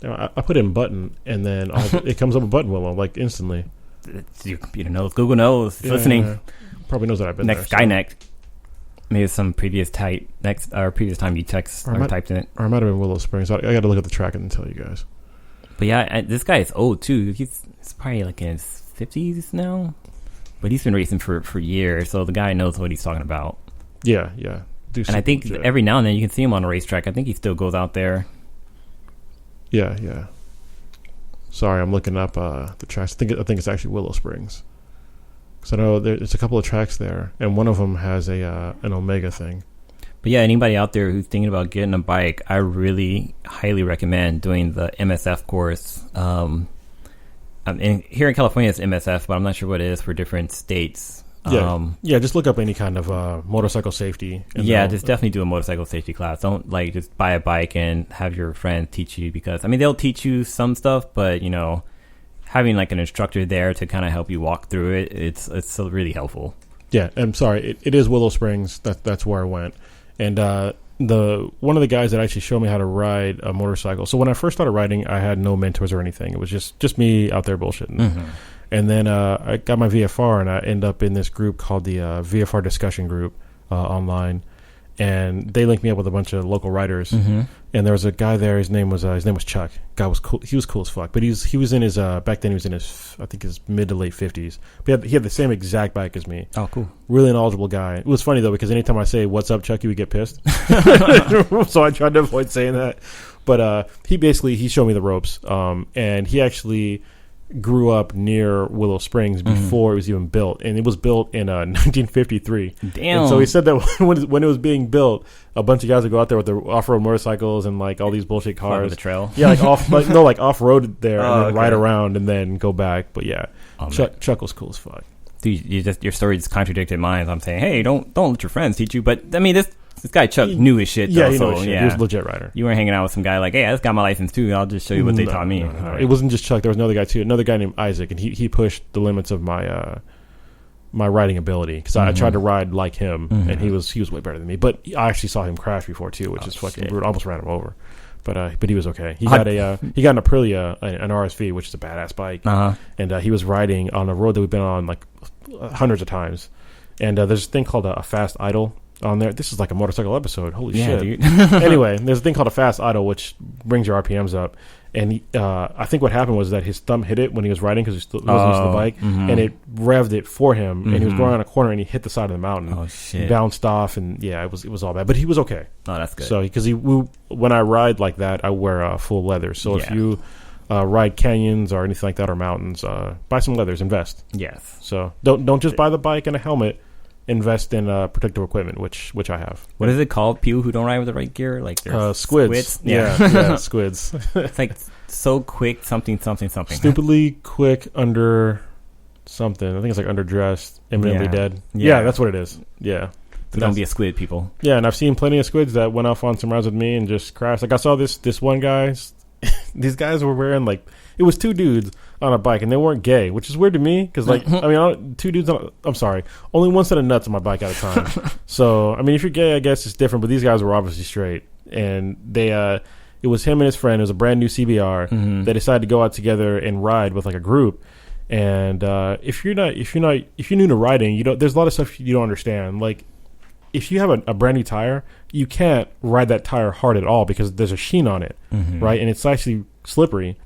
I put in button, and then it comes up with Buttonwillow like instantly. Your computer knows. Google knows. It's listening. Yeah. Probably knows that I've been next there. Skynet. Maybe some previous time you text or typed in it. Or it might have been Willow Springs. I got to look at the track and then tell you guys. But yeah, this guy is old too. He's probably like in his 50s now. But he's been racing for years, so the guy knows what he's talking about. Yeah. And I think every now and then you can see him on a racetrack. I think he still goes out there. Yeah. Sorry, I'm looking up the tracks. I think it's actually Willow Springs, because I know there's a couple of tracks there, and one of them has an Omega thing. But yeah, anybody out there who's thinking about getting a bike, I really highly recommend doing the MSF course. Here in California, it's MSF, but I'm not sure what it is for different states. Just look up any kind of motorcycle safety. Just definitely do a motorcycle safety class. Don't just buy a bike and have your friend teach you, because they'll teach you some stuff, but having like an instructor there to kind of help you walk through it, it's really helpful. Yeah, I'm sorry, it is Willow Springs. That's where I went, and one of the guys that actually showed me how to ride a motorcycle. So when I first started riding, I had no mentors or anything. It was just me out there bullshitting. Mm-hmm. And then I got my VFR, and I end up in this group called the VFR discussion group online, and they linked me up with a bunch of local writers. Mm-hmm. And there was a guy there. His name was Chuck. Guy was cool. He was cool as fuck. But he was in his back then. He was in his, I think, his mid to late 50s. But he had the same exact bike as me. Oh, cool. Really knowledgeable guy. It was funny though, because anytime I say "What's up, Chuck," he would get pissed. So I tried to avoid saying that. But he showed me the ropes. And he actually grew up near Willow Springs before it was even built, and it was built in 1953. Damn! And so he said that when it was being built, a bunch of guys would go out there with their off-road motorcycles and like all these bullshit cars. The trail, yeah, like off-road there and then ride around and then go back. But yeah, Chuck was cool as fuck. Dude, your story just contradicted mine. I'm saying, hey, don't let your friends teach you, but I mean, this This guy Chuck knew his shit. Though, yeah, he knew his shit. Yeah. He was a legit rider. You weren't hanging out with some guy like, hey, I just got my license too. I'll just show you what they taught me. No. Right. It wasn't just Chuck. There was another guy too. Another guy named Isaac, and he pushed the limits of my my riding ability because I tried to ride like him, and he was way better than me. But I actually saw him crash before too, which is fucking brutal. Almost ran him over. But he was okay. He got an Aprilia, an RSV, which is a badass bike, and he was riding on a road that we've been on like hundreds of times. And there's this thing called a fast idle on there. This is like a motorcycle episode. Holy shit! Dude. Anyway, there's a thing called a fast idle, which brings your RPMs up. And I think what happened was that his thumb hit it when he was riding because he wasn't used to the bike, and it revved it for him. And he was going around a corner and he hit the side of the mountain. Oh shit! He bounced off, and yeah, it was all bad. But he was okay. Oh, that's good. So because when I ride like that, I wear full leather. So if you ride canyons or anything like that or mountains, buy some leathers. Invest. Yes. So don't just buy the bike and a helmet. Invest in protective equipment, which I have. What is it called? People who don't ride with the right gear, like squids. Yeah, squids. It's like so quick, something. Stupidly quick, under something. I think it's like underdressed, imminently dead. Yeah, that's what it is. Yeah. So don't be a squid, people. Yeah, and I've seen plenty of squids that went off on some rides with me and just crashed. Like I saw this one guy. These guys were wearing like it was two dudes on a bike and they weren't gay, which is weird to me because like I mean two dudes. I'm sorry, only one set of nuts on my bike at a time. So I mean if you're gay, I guess it's different. But these guys were obviously straight, and they it was him and his friend. It was a brand new CBR. They decided to go out together and ride with like a group. And if you're new to riding, there's a lot of stuff you don't understand. Like if you have a brand new tire, you can't ride that tire hard at all because there's a sheen on it, right? And it's actually slippery.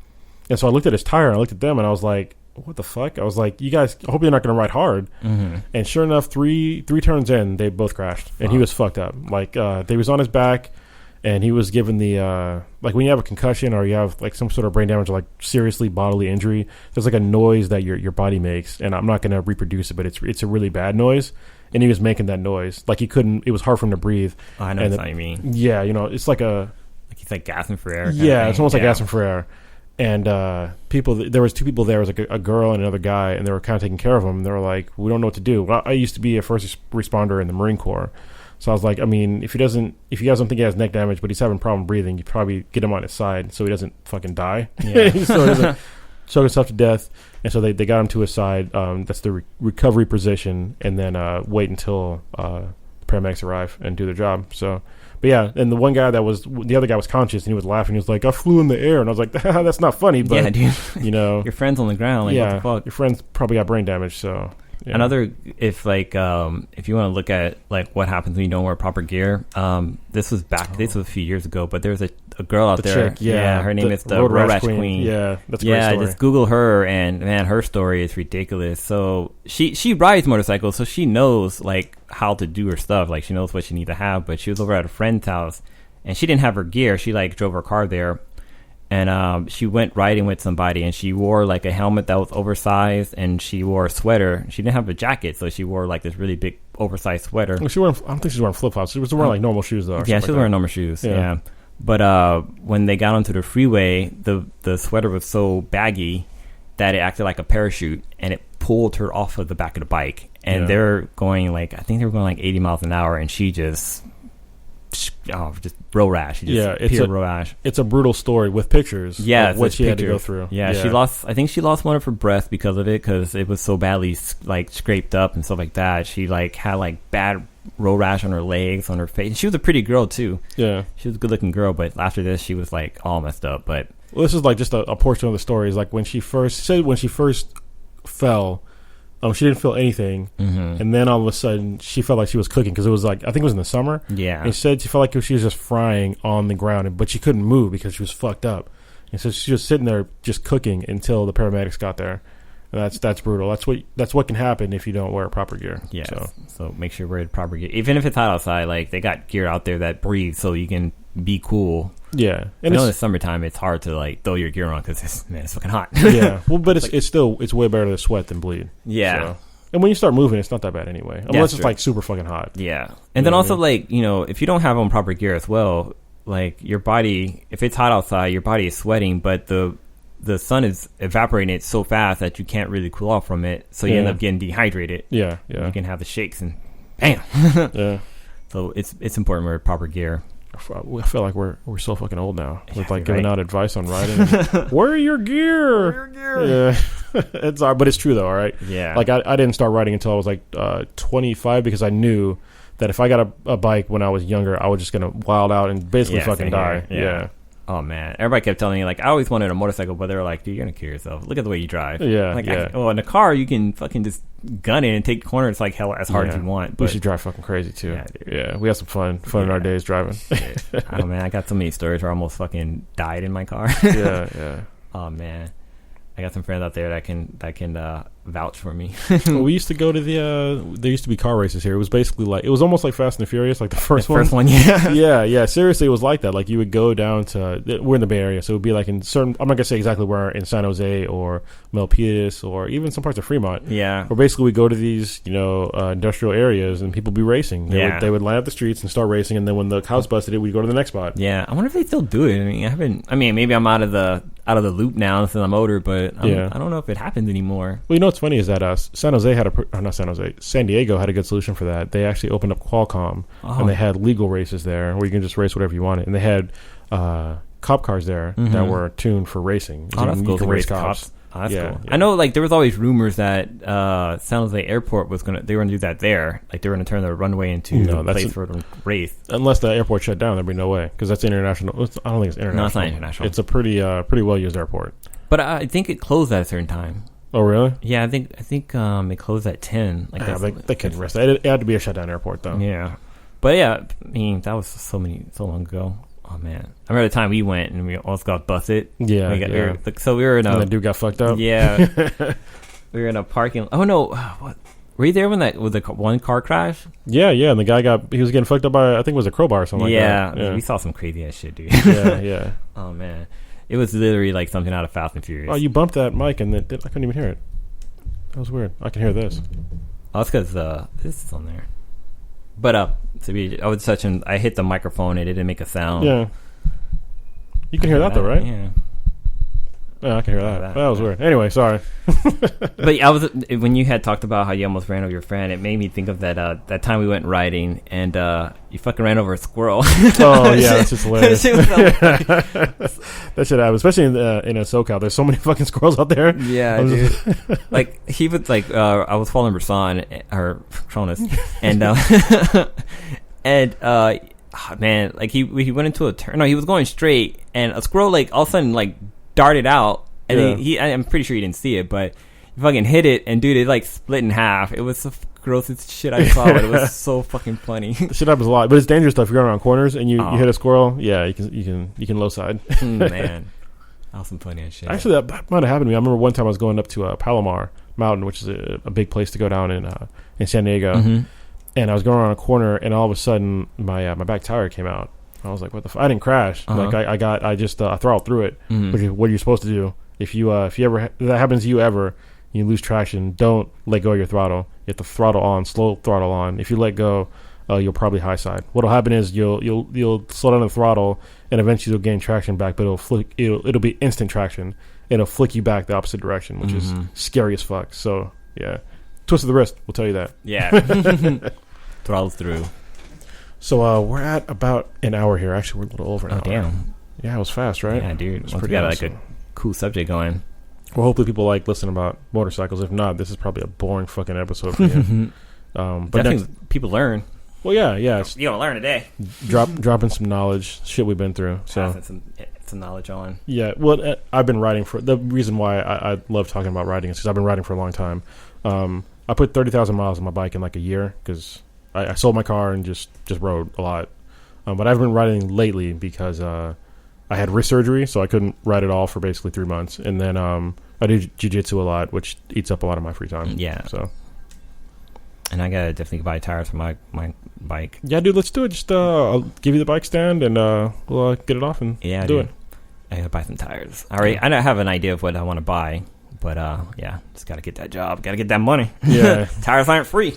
And so I looked at his tire and I looked at them and I was like, what the fuck? I was like, you guys, I hope you're not going to ride hard. And sure enough, three turns in, they both crashed. And he was fucked up. Like, they was on his back and he was given the, like when you have a concussion or you have like some sort of brain damage or like seriously bodily injury, there's like a noise that your body makes. And I'm not going to reproduce it, but it's a really bad noise. And he was making that noise. Like it was hard for him to breathe. Oh, I know what you mean. Yeah, it's like he's like gasping for air. Yeah, it's almost like gasping for air. And there was two people there. It was like a girl and another guy, and they were kind of taking care of him. They were like, we don't know what to do. Well, I used to be a first responder in the Marine Corps. So I was like, I mean, if you guys don't think he has neck damage, but he's having problem breathing, you probably get him on his side so he doesn't fucking die. Yeah. So he doesn't choke himself to death. And so they got him to his side. That's the recovery position, and then wait until paramedics arrive and do their job. So, but yeah, and the other guy was conscious and he was laughing. He was like, I flew in the air, and I was like, that's not funny. But yeah, dude. Your friend's on the ground. Like, what the fuck? Your friend's probably got brain damage. So yeah. Another, if you want to look at like what happens when you don't wear proper gear, this was a few years ago, but there's a girl out there. Chick, her name is the Road Rash Queen. Yeah, that's a great story. Just Google her, and man, her story is ridiculous. So she rides motorcycles, so she knows like how to do her stuff. Like she knows what she needs to have. But she was over at a friend's house, and she didn't have her gear. She like drove her car there. And she went riding with somebody, and she wore like a helmet that was oversized, and she wore a sweater. She didn't have a jacket, so she wore like this really big oversized sweater. Well, I don't think she was wearing flip flops. She was wearing like normal shoes though. Yeah, she was wearing normal shoes. Yeah. But when they got onto the freeway, the sweater was so baggy that it acted like a parachute, and it pulled her off of the back of the bike. And they're going like, I think they were going like 80 miles an hour, and she just road rash. Road rash. It's a brutal story with pictures. Yeah, of what she had to go through. Yeah, she lost. I think she lost one of her breasts because of it, because it was so badly like scraped up and stuff like that. She like had like bad road rash on her legs, on her face. She was a pretty girl too. Yeah, she was a good looking girl, but after this, she was like all messed up. But this is like just a portion of the story. Is like when she first fell. She didn't feel anything, and then all of a sudden she felt like she was cooking because it was like, I think it was in the summer. Yeah, and she said she felt like she was just frying on the ground, but she couldn't move because she was fucked up. And so she was sitting there just cooking until the paramedics got there. And that's brutal. That's what can happen if you don't wear proper gear. Yeah, so make sure you wear proper gear, even if it's hot outside. Like they got gear out there that breathes, so you can be cool. Yeah, and in the summertime it's hard to like throw your gear on because it's fucking hot. Yeah, well, but it's way better to sweat than bleed. Yeah, so. And when you start moving, it's not that bad anyway, unless it's like super fucking hot. Yeah, and then also like if you don't have on proper gear as well, like your body, if it's hot outside, your body is sweating, but the sun is evaporating it so fast that you can't really cool off from it, so you end up getting dehydrated. Yeah, you can have the shakes and bam. Yeah. So it's important we're proper gear. I feel like we're so fucking old now with like Right? giving out advice on riding. Wear your gear. Yeah, it's but it's true though. All right. Yeah. Like I didn't start riding until I was like 25 because I knew that if I got a bike when I was younger, I was just gonna wild out and basically fucking die. Yeah. Oh man, everybody kept telling me like I always wanted a motorcycle, but they were like, "Dude, you're gonna kill yourself. Look at the way you drive." Yeah, like, yeah. in a car you can fucking just gun it and take corners like hell as hard as you want. We But should drive fucking crazy too. Yeah, dude. Yeah, we had some fun in our days driving. Oh man, I got so many stories where I almost fucking died in my car. Yeah. Oh man, I got some friends out there that can vouch for me. Well, we used to go to there used to be car races here. It was basically like, it was almost like Fast and the Furious, like the first one. Yeah. Yeah. Seriously, it was like that. Like you would go down to, we're in the Bay Area, so it would be like in certain, I'm not gonna say exactly where, in San Jose or Milpitas or even some parts of Fremont. Yeah. Where basically we go to these, industrial areas and people be racing. They would line up the streets and start racing, and then when the cops busted it, we'd go to the next spot. Yeah. I wonder if they still do it. I mean, maybe I'm out of the loop now since I'm older, but I don't know if it happens anymore. Well, what's funny is that San Diego had a good solution for that. They actually opened up Qualcomm, and they had legal races there where you can just race whatever you wanted. And they had cop cars there that were tuned for racing. Oh, that's cool. You can race cops. Oh, that's cool. Yeah. I know, like, there was always rumors that San Jose Airport they were going to do that there. Like, they were going to turn the runway into a place for them to race. Unless the airport shut down, there'd be no way, because that's international. I don't think it's international. No, it's not international. It's a pretty well-used airport. But I think it closed at a certain time. Oh, really? Yeah, I think it closed at 10. Like, they couldn't rest. It had to be a shutdown airport, though. Yeah. But, yeah, I mean, that was so long ago. Oh, man. I remember the time we went and we almost got busted. Yeah, So we were in a... And the dude got fucked up? Yeah. We were in a parking... Oh, no. What? Were you there when the one car crashed? Yeah, and the guy he was getting fucked up by, I think it was a crowbar or something like that. Yeah, we saw some crazy ass shit, dude. Yeah. Oh, man. It was literally like something out of Fast and Furious. Oh, you bumped that mic and I couldn't even hear it. That was weird. I can hear this. Oh, that's because this is on there. But I hit the microphone and it didn't make a sound. Yeah. You can hear that though, right? Yeah. Yeah, I can hear that. That was weird. Anyway, sorry. But when you had talked about how you almost ran over your friend, it made me think of that time we went riding and you fucking ran over a squirrel. Oh yeah, that's just hilarious. That shit happens, especially in SoCal. There's so many fucking squirrels out there. Yeah, dude. Like he was like, I was following Rasan or Kr0nus, and man, like he went into a turn. No, he was going straight, and a squirrel like all of a sudden like darted out, and I'm pretty sure he didn't see it, but he fucking hit it, and dude, it like split in half. It was the grossest shit I saw, but it was so fucking funny. Shit happens a lot, but it's dangerous stuff. You're going around corners and you hit a squirrel. Yeah, you can low side. Man, that was some funny ass shit. Actually, that might have happened to me. I remember one time I was going up to Palomar Mountain, which is a big place to go down in San Diego, and I was going around a corner, and all of a sudden my back tire came out. I was like, "What the fuck?" I didn't crash. Like I just throttled through it. Which is what you're supposed to do. If you ever if that happens to you ever, you lose traction, don't let go of your throttle. You have to throttle on, slow throttle on. If you let go, you'll probably high side. What'll happen is you'll slow down the throttle, and eventually you'll gain traction back, but it'll be instant traction. It'll flick you back the opposite direction, which is scary as fuck. So yeah, twist of the wrist will tell you that. Yeah, throttle through. So we're at about an hour here. Actually, we're a little over an hour. Damn. Yeah, it was fast, right? Yeah, dude. It's Once we got like a cool subject going. Well, hopefully people like listening about motorcycles. If not, this is probably a boring fucking episode for you. But people learn. Well, yeah. You don't learn today. Dropping some knowledge, shit we've been through. So some knowledge on. Yeah, well, I've been riding for the reason why I love talking about riding is because I've been riding for a long time. I put 30,000 miles on my bike in like a year because I sold my car and just rode a lot. But I've been riding lately because I had wrist surgery, so I couldn't ride at all for basically 3 months. And then I do jiu-jitsu a lot, which eats up a lot of my free time. Yeah. So. And I gotta definitely buy tires for my bike. Yeah, dude, let's do it. Just I'll give you the bike stand and we'll get it off and do it. I gotta buy some tires. I don't have an idea of what I want to buy, but just gotta get that job. Gotta get that money. Yeah. Tires aren't free.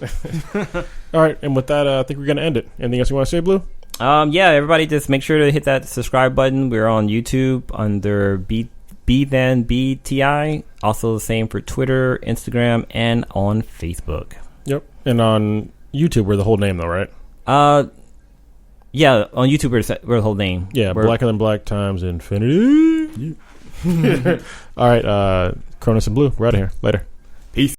All right, and with that, I think we're gonna end it. Anything else you want to say, Blue? Yeah, everybody just make sure to hit that subscribe button. We're on YouTube under BTI. Also the same for Twitter, Instagram, and on Facebook. Yep. And on YouTube, we're the whole name though, right? Yeah, on YouTube we're the whole name. Yeah, we're, Blacker Than Black times Infinity. All right, Kr0nus and Blue, we're out of here. Later.